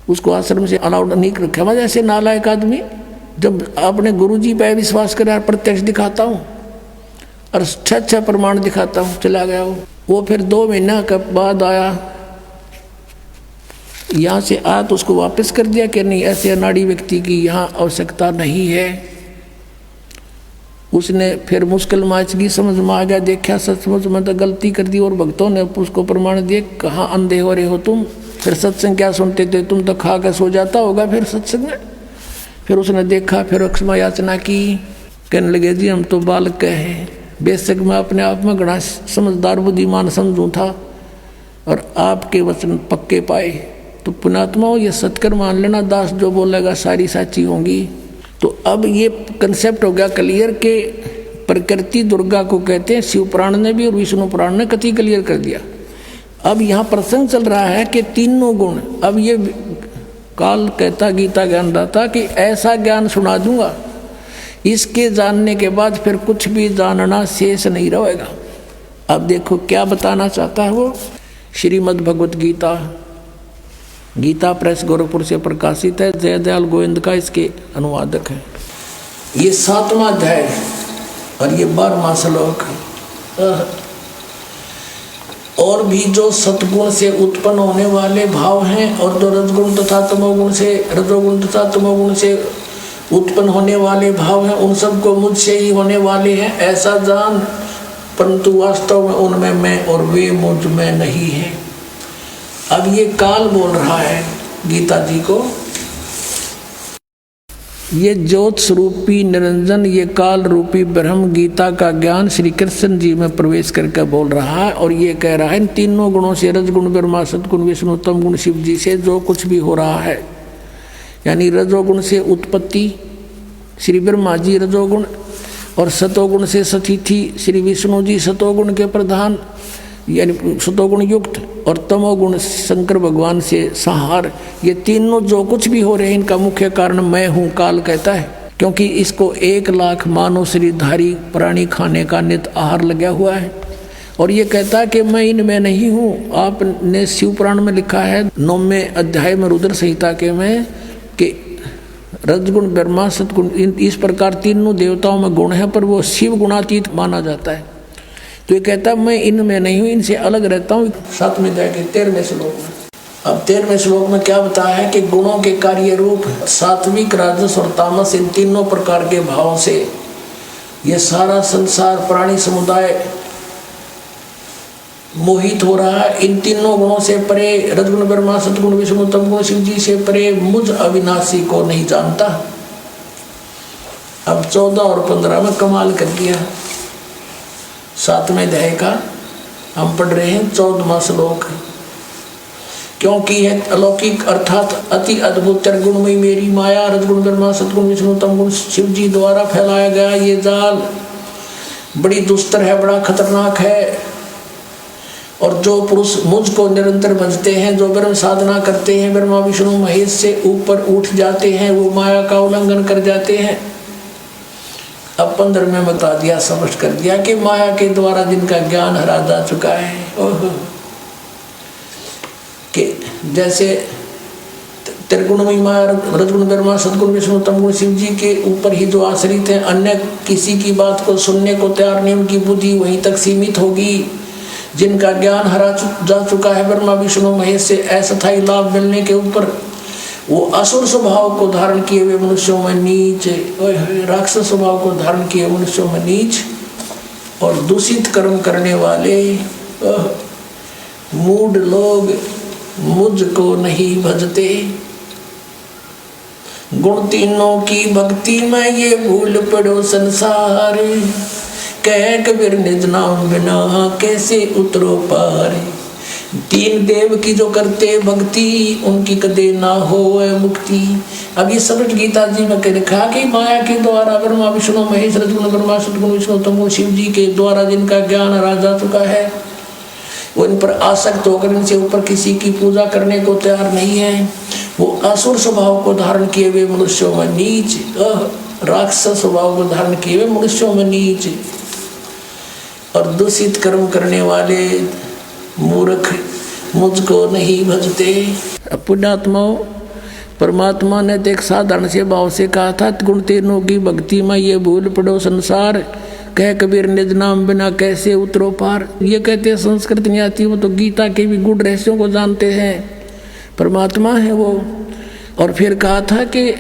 उसको आश्रम से अलाउड नहीं रखा। मैं जैसे नालायक आदमी, जब आपने गुरुजी पे विश्वास करा, प्रत्यक्ष दिखाता हूँ और अच्छा प्रमाण दिखाता हूँ, चला गया वो। फिर 2 महीना के बाद आया, यहाँ से आया तो उसको वापस कर दिया कि नहीं, ऐसे अनाड़ी व्यक्ति की यहाँ आवश्यकता नहीं है। उसने फिर मुश्किल माचगी, समझ में आ गया, देखा सचमुच में तो गलती कर दी, और भक्तों ने उसको प्रमाण दिए, कहाँ अंधे हो रहे हो तुम, फिर सत्संग क्या सुनते थे, तुम तो खा कर सो जाता होगा फिर सत्संग में। फिर उसने देखा, फिर क्षमा याचना की, कहने लगे जी हम तो बालक हैं, बेशक मैं अपने आप में घना समझदार बुद्धिमान समझूँ था, और आपके वचन पक्के पाए। तो पुणात्माओं, ये सत्कर मान लेना, दास जो बोलेगा सारी साची होंगी। तो अब ये कंसेप्ट हो गया क्लियर के प्रकृति दुर्गा को कहते हैं। शिव पुराण ने भी और विष्णु पुराण ने कति क्लियर कर दिया। अब यहाँ प्रसंग चल रहा है कि तीनों गुण। अब ये काल कहता, गीता ज्ञानदाता, कि ऐसा ज्ञान सुना दूंगा, इसके जानने के बाद फिर कुछ भी जानना शेष नहीं रहेगा। अब देखो क्या बताना चाहता है वो। श्रीमद् भगवत गीता, गीता प्रेस गोरखपुर से प्रकाशित है, जयदयाल गोविंद का इसके अनुवादक है। ये 7वां अध्याय और ये 12वां श्लोक। और भी जो सतगुण से उत्पन्न होने वाले भाव हैं, और जो रजगुण तथा तमोगुण से, रजोगुण तथा तमोगुण से उत्पन्न होने वाले भाव हैं, उन सबको मुझसे ही होने वाले हैं, ऐसा जान। परंतु वास्तव में उनमें मैं और वे मुझ में नहीं है। अब ये काल बोल रहा है गीता जी को, ये ज्योत स्वरूपी निरंजन, ये काल रूपी ब्रह्म गीता का ज्ञान श्री कृष्ण जी में प्रवेश करके बोल रहा है। और ये कह रहा है इन तीनों गुणों से, रजगुण ब्रह्मा, सतगुण विष्णु, तम गुण शिव जी से जो कुछ भी हो रहा है, यानी रजोगुण से उत्पत्ति श्री ब्रह्मा जी रजोगुण, और सतोगुण से सतिथि श्री विष्णु जी सतोगुण के प्रधान यानी सतोगुण युक्त, और तमोगुण शंकर भगवान से संहार। ये तीनों जो कुछ भी हो रहे हैं इनका मुख्य कारण मैं हूँ, काल कहता है। क्योंकि इसको 1 लाख मानव शरीरधारी प्राणी खाने का नित आहार लगा हुआ है। और ये कहता है कि मैं इनमें नहीं हूँ। आपने शिव पुराण में लिखा है 9वें अध्याय में रुद्र संहिता के में कि रजगुण ब्रह्मा सतगुण, इस प्रकार तीनों देवताओं में गुण है, पर वो शिव गुणातीत माना जाता है। तो ये कहता है मैं इनमें नहीं हूँ, इनसे अलग रहता हूँ। 7वें अध्याय के 13वें श्लोक में। अब 13वें श्लोक में क्या बताया है कि गुणों के कार्य रूप सात्विक, राजस और तामस, इन तीनों प्रकार के भावों से ये सारा संसार प्राणी समुदाय मोहित हो रहा है। इन तीनों गुणों से परे, रजगुण ब्रह्मा, सतगुण विष्णु, तमगुण शिव जी से परे मुझ अविनाशी को नहीं जानता। अब 14 और 15 में कमाल कर दिया। 7वें अध्याय का हम पढ़ रहे हैं 14वां श्लोक। क्योंकि है अलौकिक अर्थात अति अद्भुत त्रिगुणमयी मेरी माया, रजगुण ब्रह्मा सतगुण विष्णु तमगुण शिव जी द्वारा फैलाया गया ये जाल बड़ी दुस्तर है, बड़ा खतरनाक है। और जो पुरुष मुझको निरंतर भजते हैं, जो ब्रह्म साधना करते हैं, ब्रह्मा विष्णु महेश से ऊपर उठ जाते हैं, वो माया का उल्लंघन कर जाते हैं। अब 15 में बता दिया, समझ कर दिया कि माया के द्वारा जिनका ज्ञान हरा जा चुका है, कि जैसे त्रिगुणमयी माया, रजगुण ब्रह्मा सदगुण विष्णु तमगुण शिव जी के ऊपर ही जो आश्रित है, अन्य किसी की बात को सुनने को तैयार नहीं, उनकी बुद्धि वहीं तक सीमित होगी। जिनका ज्ञान हरा जा चुका है ब्रह्मा विष्णु महेश से अस्थायी लाभ मिलने के ऊपर, वो असुर स्वभाव को धारण किए हुए मनुष्यों में नीच, राक्षस स्वभाव को धारण किए मनुष्यों में नीच और दूषित कर्म करने वाले मूढ़ लोग मुझको नहीं भजते। गुण तीनों की भक्ति में ये भूल पड़ो संसार, कह कबीर निज नाम बिना कैसे उतरो पार। तीन देव की जो करते भक्ति, उनकी कदे ना हो मुक्ति। अब ये समझ गीता जी में कह रखा कि माया के द्वारा ब्रह्मा विष्णु महेश रजगुण ब्रह्मा सदगुण विष्णु तमगुण शिव जी के द्वारा जिनका ज्ञान हरा जा चुका है, वो इन पर आसक्त होकर इनसे ऊपर किसी की पूजा करने को तैयार नहीं है। वो असुर स्वभाव को धारण किए हुए मनुष्यों में नीच, राक्षस स्वभाव को धारण किए हुए मनुष्यों में नीच और दूषित कर्म करने वाले मूर्ख मुझको नहीं भजते। पुण्यात्माओं, परमात्मा ने तो एक साधारण से भाव से कहा था, गुण तीनों की भक्ति में ये भूल पड़ो संसार, कह कबीर निज नाम बिना कैसे उतरो पार। ये कहते हैं संस्कृत नहीं आती, वो तो गीता के भी गूढ़ रहस्यों को जानते हैं, परमात्मा है वो। और फिर कहा था कि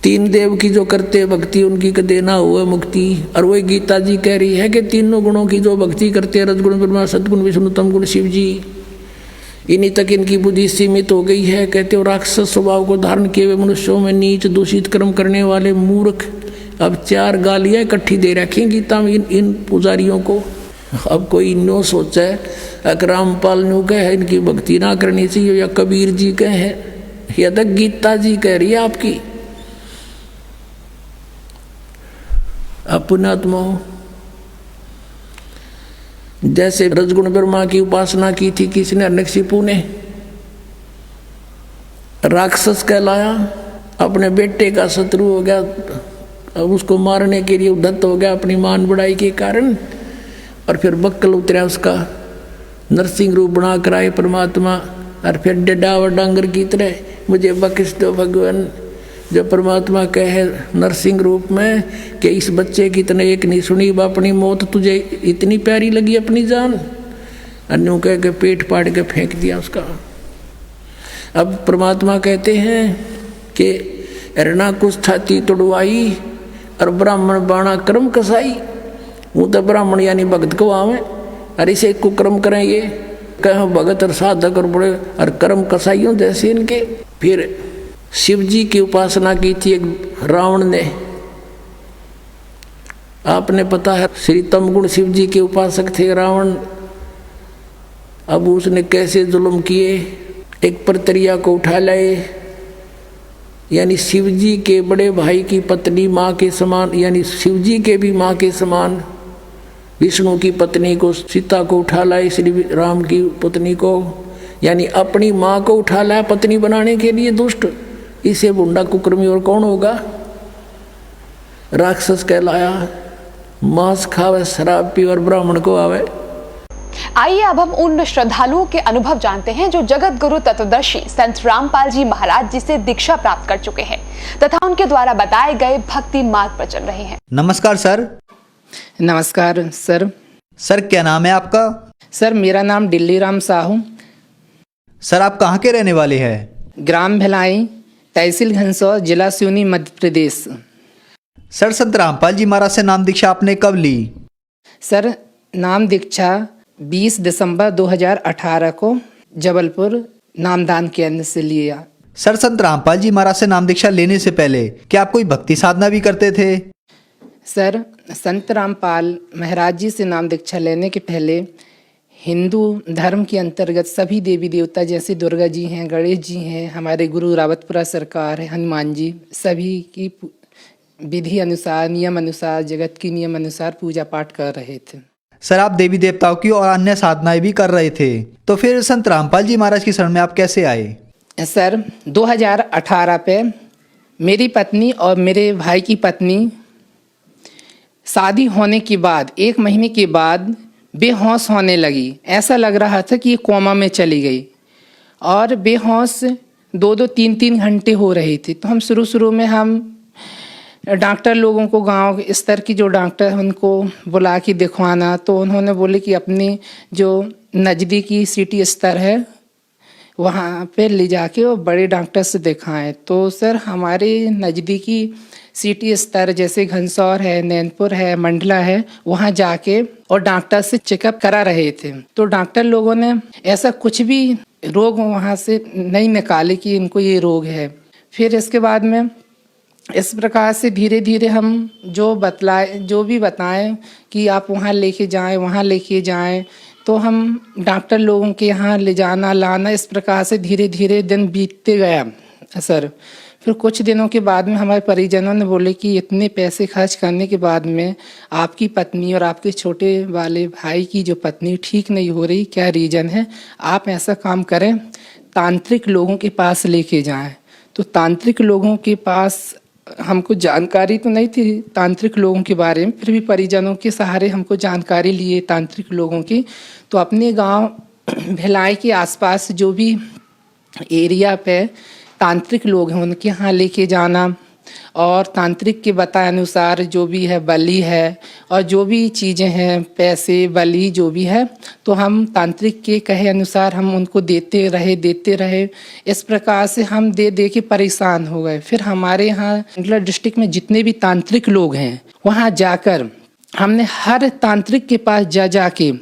तीन देव की जो करते भक्ति, उनकी कदे ना हुआ मुक्ति। और वही गीता जी कह रही है कि तीनों गुणों की जो भक्ति करते हैं, रजगुण ब्रह्मा सदगुण विष्णु तमगुण शिव जी, इन्हीं तक इनकी बुद्धि सीमित हो गई है। कहते हो राक्षस स्वभाव को धारण किए हुए मनुष्यों में नीच, दूषित कर्म करने वाले मूर्ख। अब 4 गालियाँ इकट्ठी दे रखी गीता में इन पुजारियों को। अब कोई नो सोचा है अकरामपाल नु कहे इनकी भक्ति ना करनी चाहिए, या कबीर जी कहे, या तक गीता जी कह रही है आपकी। पुण्यात्मा, जैसे रजगुण ब्रह्मा की उपासना की थी किसने, हिरण्यकशिपु ने, राक्षस कहलाया, अपने बेटे का शत्रु हो गया, अब उसको मारने के लिए उद्धत हो गया अपनी मान बढ़ाई के कारण। और फिर बक्कल उतरा उसका, नरसिंह रूप बना कर आए परमात्मा, और फिर डावर डांगर की तरह मुझे बख्श दो भगवान। जब परमात्मा कहे नरसिंह रूप में कि इस बच्चे की तने एक नहीं सुनी, अपनी मौत तुझे इतनी प्यारी लगी अपनी जान, अन्यों कह के पेट पाड़ के फेंक दिया उसका। अब परमात्मा कहते हैं कि हिरणा कुछ छाती तुड़वाई और ब्राह्मण बाणा कर्म कसाई। वो तो ब्राह्मण यानी भगत को आवे, और इसे कुकर्म करें, ये कह भगत और साधक और बड़े और कर्म कसाइयों जैसे इनके। फिर शिव जी की उपासना की थी एक रावण ने, आपने पता है श्री तमगुण शिव जी के उपासक थे रावण। अब उसने कैसे जुल्म किए, एक परतरिया को उठा लाए, यानी शिव जी के बड़े भाई की पत्नी माँ के समान, यानी शिव जी के भी माँ के समान विष्णु की पत्नी को, सीता को उठा लाए, श्री राम की पत्नी को, यानी अपनी माँ को उठा लाया पत्नी बनाने के लिए दुष्ट। इसे बुंडा कुकर्मी और कौन होगा, राक्षस कहलाया। मांस खावे, शराब पी और ब्राह्मण को आवे। आइए अब हम उन श्रद्धालुओं के अनुभव जानते हैं जो जगत गुरु तत्वदर्शी संत रामपाल जी महाराज जी से दीक्षा प्राप्त कर चुके हैं तथा उनके द्वारा बताए गए भक्ति मार्ग पर चल रहे हैं। नमस्कार सर। नमस्कार सर। सर क्या नाम है आपका? सर मेरा नाम डिल्ली राम साहू। सर आप कहाँ के रहने वाले हैं? ग्राम भिलाई, तहसील घनसौर, जिला सिवनी, मध्य प्रदेश। सर संत रामपाल जी महाराज से नाम दीक्षा आपने कब ली? सर नाम दीक्षा 20 दिसंबर 2018 को जबलपुर नामदान केंद्र से लिया। सर संत रामपाल जी महाराज से नाम दीक्षा लेने से पहले क्या आप कोई भक्ति साधना भी करते थे? सर संत रामपाल महाराज जी से नाम दीक्षा लेने के पहले हिंदू धर्म के अंतर्गत सभी देवी देवता जैसे दुर्गा जी हैं, गणेश जी हैं, हमारे गुरु रावतपुरा सरकार है, हनुमान जी, सभी की विधि अनुसार, नियम अनुसार, जगत की नियम अनुसार पूजा पाठ कर रहे थे। सर, आप देवी देवताओं की और अन्य साधनाएं भी कर रहे थे, तो फिर संत रामपाल जी महाराज की शरण में आप कैसे आए? सर, 2018 पे मेरी पत्नी और मेरे भाई की पत्नी शादी होने के बाद 1 महीने के बाद बेहोश होने लगी। ऐसा लग रहा था कि ये कोमा में चली गई और बेहोश 2-2, 3-3 घंटे हो रही थी। तो हम शुरू में हम डॉक्टर लोगों को, गांव स्तर की जो डॉक्टर उनको बुला के दिखवाना, तो उन्होंने बोले कि अपनी जो नज़दीकी सिटी स्तर है वहाँ पे ले जाके वो बड़े डॉक्टर से दिखाएं। तो सर, हमारे नज़दीकी सिटी स्तर जैसे घनसौर है, नैनपुर है, मंडला है, वहाँ जाके और डॉक्टर से चेकअप करा रहे थे। तो डॉक्टर लोगों ने ऐसा कुछ भी रोग वहाँ से नहीं निकाले कि इनको ये रोग है। फिर इसके बाद में इस प्रकार से धीरे धीरे हम जो भी बताएं कि आप वहाँ लेके जाएं, तो हम डॉक्टर लोगों के यहाँ ले जाना लाना, इस प्रकार से धीरे धीरे दिन बीतते गया सर। फिर कुछ दिनों के बाद में हमारे परिजनों ने बोले कि इतने पैसे खर्च करने के बाद में आपकी पत्नी और आपके छोटे वाले भाई की जो पत्नी ठीक नहीं हो रही, क्या रीज़न है? आप ऐसा काम करें, तांत्रिक लोगों के पास लेके जाएं। तो तांत्रिक लोगों के पास हमको जानकारी तो नहीं थी तांत्रिक लोगों के बारे में, फिर भी परिजनों के सहारे हमको जानकारी लिए तांत्रिक लोगों की। तो अपने गांव भिलाई के आसपास जो भी एरिया पे तांत्रिक लोग हैं उनके यहाँ लेके जाना और तांत्रिक के बताए अनुसार जो भी है बलि है और जो भी चीज़ें हैं, पैसे, बलि जो भी है, तो हम तांत्रिक के कहे अनुसार हम उनको देते रहे। इस प्रकार से हम दे के परेशान हो गए। फिर हमारे यहाँ मंडला डिस्ट्रिक्ट में जितने भी तांत्रिक लोग हैं वहाँ जाकर हमने हर तांत्रिक के पास जाके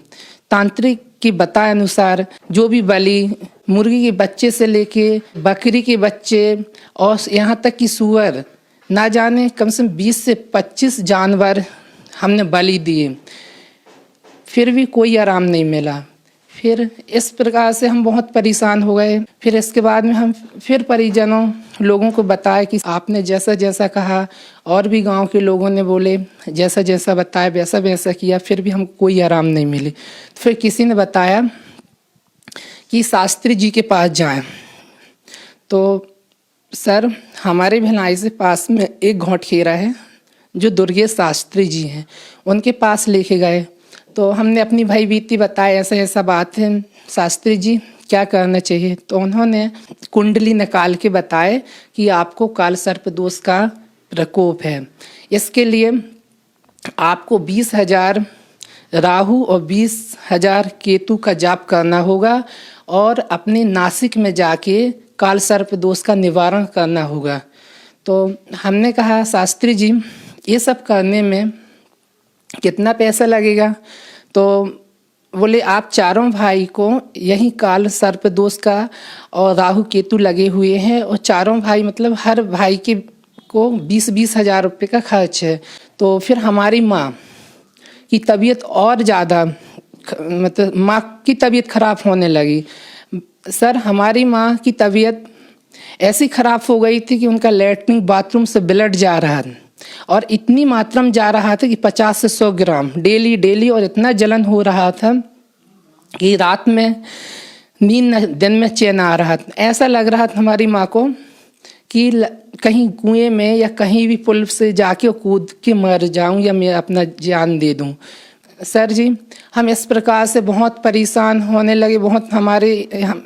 तांत्रिक के बताए अनुसार जो भी बलि, मुर्गी के बच्चे से लेके बकरी के बच्चे और यहाँ तक कि सूअर, ना जाने कम से कम 20 से 25 जानवर हमने बलि दिए, फिर भी कोई आराम नहीं मिला। फिर इस प्रकार से हम बहुत परेशान हो गए। फिर इसके बाद में हम फिर परिजनों लोगों को बताया कि आपने जैसा जैसा कहा, और भी गांव के लोगों ने बोले जैसा जैसा बताया वैसा वैसा किया, फिर भी हमको कोई आराम नहीं मिली। फिर किसी ने बताया कि शास्त्री जी के पास जाएं। तो सर, हमारे भिलाई से पास में एक घोटखेरा है जो दुर्गेश शास्त्री जी हैं, उनके पास लेके गए। तो हमने अपनी भाई बीती बताया ऐसा ऐसा बात है, शास्त्री जी क्या करना चाहिए। तो उन्होंने कुंडली निकाल के बताए कि आपको काल सर्प दोष का प्रकोप है। इसके लिए आपको 20,000 राहु और 20,000 केतु का जाप करना होगा और अपने नासिक में जाके काल सर्प दोष का निवारण करना होगा। तो हमने कहा शास्त्री जी ये सब करने में कितना पैसा लगेगा? तो बोले आप चारों भाई को यही काल सर्प दोष का और राहु केतु लगे हुए हैं और चारों भाई मतलब हर भाई के को 20-20 हज़ार रुपये का खर्च है। तो फिर हमारी माँ की तबीयत और ज़्यादा मतलब माँ की तबीयत खराब होने लगी। सर, हमारी माँ की तबीयत ऐसी खराब हो गई थी कि उनका लैट्रिन बाथरूम से ब्लड जा रहा था और इतनी मात्रा में जा रहा था कि 50 से 100 ग्राम डेली, और इतना जलन हो रहा था कि रात में नींद, दिन में चैन आ रहा था। ऐसा लग रहा था हमारी माँ को कि कहीं कुएं में या कहीं भी पुल से जाके कूद के मर जाऊं या मैं अपना जान दे दूं। सर जी, हम इस प्रकार से बहुत परेशान होने लगे। बहुत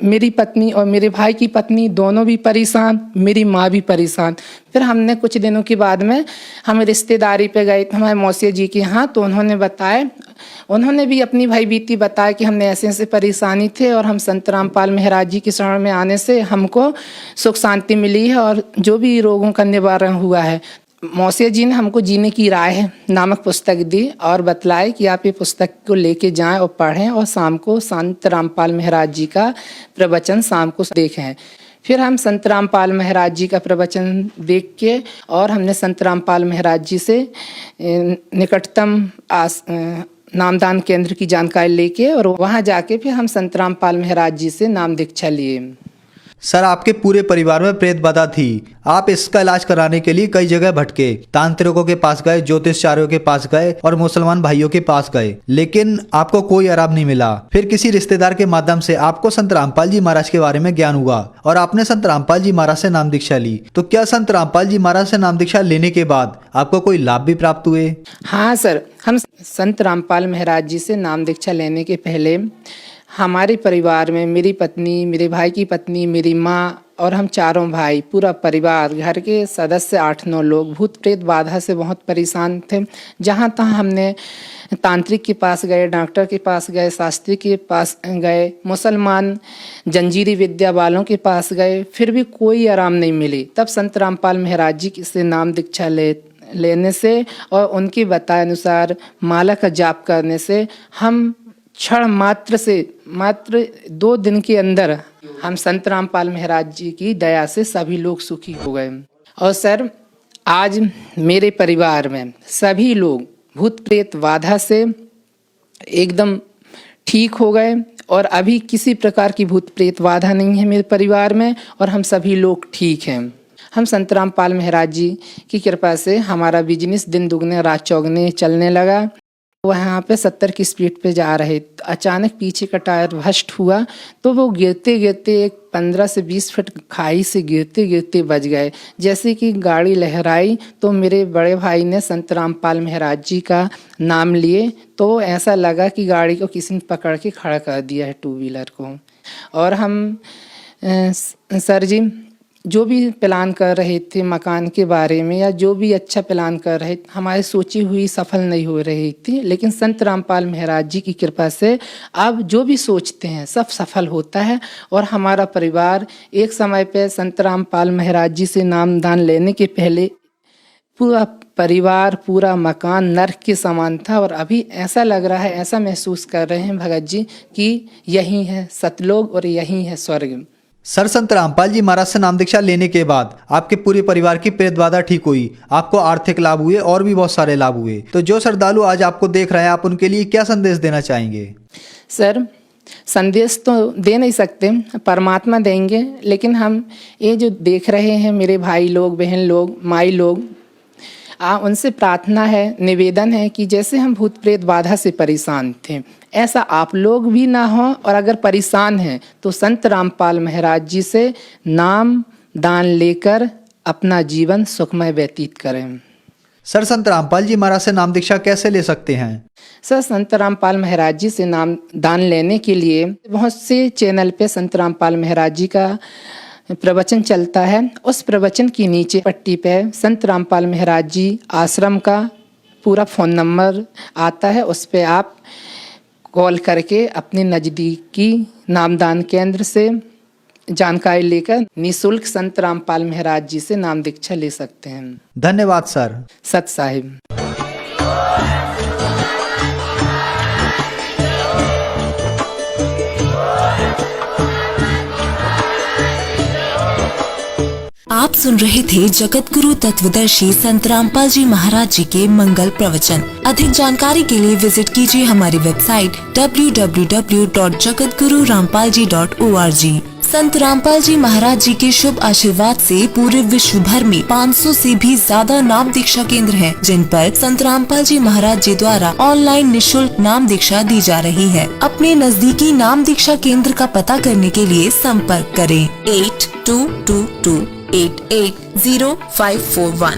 मेरी पत्नी और मेरे भाई की पत्नी दोनों भी परेशान, मेरी माँ भी परेशान। फिर हमने कुछ दिनों के बाद में हम रिश्तेदारी पे गए थे हमारे मौसी जी के यहाँ। तो उन्होंने भी अपनी भाई बीती बताया कि हमने ऐसे ऐसे परेशानी थे और हम संत रामपाल महाराज जी की शरण में आने से हमको सुख शांति मिली है और जो भी रोगों का निवारण हुआ है। मौसी जी ने हमको जीने की राह नामक पुस्तक दी और बतलाए कि आप ये पुस्तक को लेके जाएं और पढ़ें और शाम को संत रामपाल महाराज जी का प्रवचन शाम को देखें। फिर हम संत रामपाल महाराज जी का प्रवचन देख के और हमने संत रामपाल महाराज जी से निकटतम नामदान केंद्र की जानकारी लेके और वहाँ जाके फिर हम संत रामपाल महाराज जी से नाम दीक्षा लिए। सर, आपके पूरे परिवार में प्रेत बाधा थी। आप इसका इलाज कराने के लिए कई जगह भटके, तांत्रिकों के पास गए, ज्योतिषचार्यों के पास गए और मुसलमान भाइयों के पास गए, लेकिन आपको कोई आराम नहीं मिला। फिर किसी रिश्तेदार के माध्यम से आपको संत रामपाल जी महाराज के बारे में ज्ञान हुआ और आपने संत रामपाल जी महाराज से नाम दीक्षा ली। तो क्या संत रामपाल जी महाराज से नाम दीक्षा लेने के बाद आपको कोई लाभ भी प्राप्त हुए? हाँ सर, हम संत रामपाल महाराज जी से नाम दीक्षा लेने के पहले हमारे परिवार में मेरी पत्नी, मेरे भाई की पत्नी, मेरी माँ और हम चारों भाई, पूरा परिवार, घर के सदस्य 8-9 लोग भूत प्रेत बाधा से बहुत परेशान थे। जहाँ तहाँ हमने तांत्रिक के पास गए, डॉक्टर के पास गए, शास्त्री के पास गए, मुसलमान जंजीरी विद्या वालों के पास गए, फिर भी कोई आराम नहीं मिली। तब संत रामपाल महाराज जी से नाम दीक्षा लेने से और उनके बताए अनुसार माला का जाप करने से हम क्षण मात्र से मात्र 2 दिन के अंदर हम संत रामपाल महाराज जी की दया से सभी लोग सुखी हो गए। और सर, आज मेरे परिवार में सभी लोग भूत प्रेत बाधा से एकदम ठीक हो गए और अभी किसी प्रकार की भूत प्रेत बाधा नहीं है मेरे परिवार में और हम सभी लोग ठीक हैं। हम संत रामपाल महाराज जी की कृपा से हमारा बिजनेस दिन दुगने रात चौगने चलने लगा। वहाँ पे 70 की स्पीड पे जा रहे, अचानक पीछे का टायर भस्ट हुआ तो वो गिरते गिरते एक 15 से 20 फीट खाई से गिरते गिरते बच गए। जैसे कि गाड़ी लहराई तो मेरे बड़े भाई ने संत रामपाल महाराज जी का नाम लिए तो ऐसा लगा कि गाड़ी को किसी ने पकड़ के खड़ा कर दिया है, 2 व्हीलर को। और हम सर जी जो भी प्लान कर रहे थे मकान के बारे में या जो भी अच्छा प्लान कर रहे थे, हमारी सोची हुई सफल नहीं हो रही थी, लेकिन संत रामपाल महाराज जी की कृपा से अब जो भी सोचते हैं सब सफल होता है। और हमारा परिवार एक समय पे संत रामपाल महाराज जी से नामदान लेने के पहले पूरा परिवार, पूरा मकान नर्क के समान था और अभी ऐसा लग रहा है, ऐसा महसूस कर रहे हैं भगत जी कि यही है सतलोक और यही है स्वर्ग। सर, संत रामपाल जी महाराज से नाम दीक्षा लेने के बाद आपके पूरे परिवार की प्रेत बाधा ठीक हुई, आपको आर्थिक लाभ हुए और भी बहुत सारे लाभ हुए। तो जो श्रद्धालु आज आपको देख रहे हैं, आप उनके लिए क्या संदेश देना चाहेंगे? सर, संदेश तो दे नहीं सकते, परमात्मा देंगे, लेकिन हम ये जो देख रहे हैं मेरे भाई लोग, बहन लोग, माई लोग, उनसे प्रार्थना है, निवेदन है कि जैसे हम भूत प्रेत बाधा से परेशान थे ऐसा आप लोग भी ना हो और अगर परेशान हैं तो संत रामपाल महाराज जी से नाम दान लेकर अपना जीवन सुखमय व्यतीत करें। सर, संत रामपाल जी महाराज से नाम दीक्षा कैसे ले सकते हैं? सर, संत रामपाल महाराज जी से नाम दान लेने के लिए बहुत से चैनल पे संत रामपाल महाराज जी का प्रवचन चलता है। उस प्रवचन की नीचे पट्टी पे संत रामपाल महाराज जी आश्रम का पूरा फ़ोन नंबर आता है, उस पे आप कॉल करके अपने नज़दीकी नामदान केंद्र से जानकारी लेकर निःशुल्क संत रामपाल महाराज जी से नाम दीक्षा ले सकते हैं। धन्यवाद सर। सत साहिब। आप सुन रहे थे जगत गुरु तत्वदर्शी संत रामपाल जी महाराज जी के मंगल प्रवचन। अधिक जानकारी के लिए विजिट कीजिए हमारी वेबसाइट www.jagatgururampalji.org। संत रामपाल जी महाराज जी के शुभ आशीर्वाद से पूरे विश्व भर में 500 से भी ज्यादा नाम दीक्षा केंद्र हैं, जिन पर संत रामपाल जी महाराज जी द्वारा ऑनलाइन निःशुल्क नाम दीक्षा दी जा रही है। अपने नजदीकी नाम दीक्षा केंद्र का पता करने के लिए संपर्क करें 8222880541।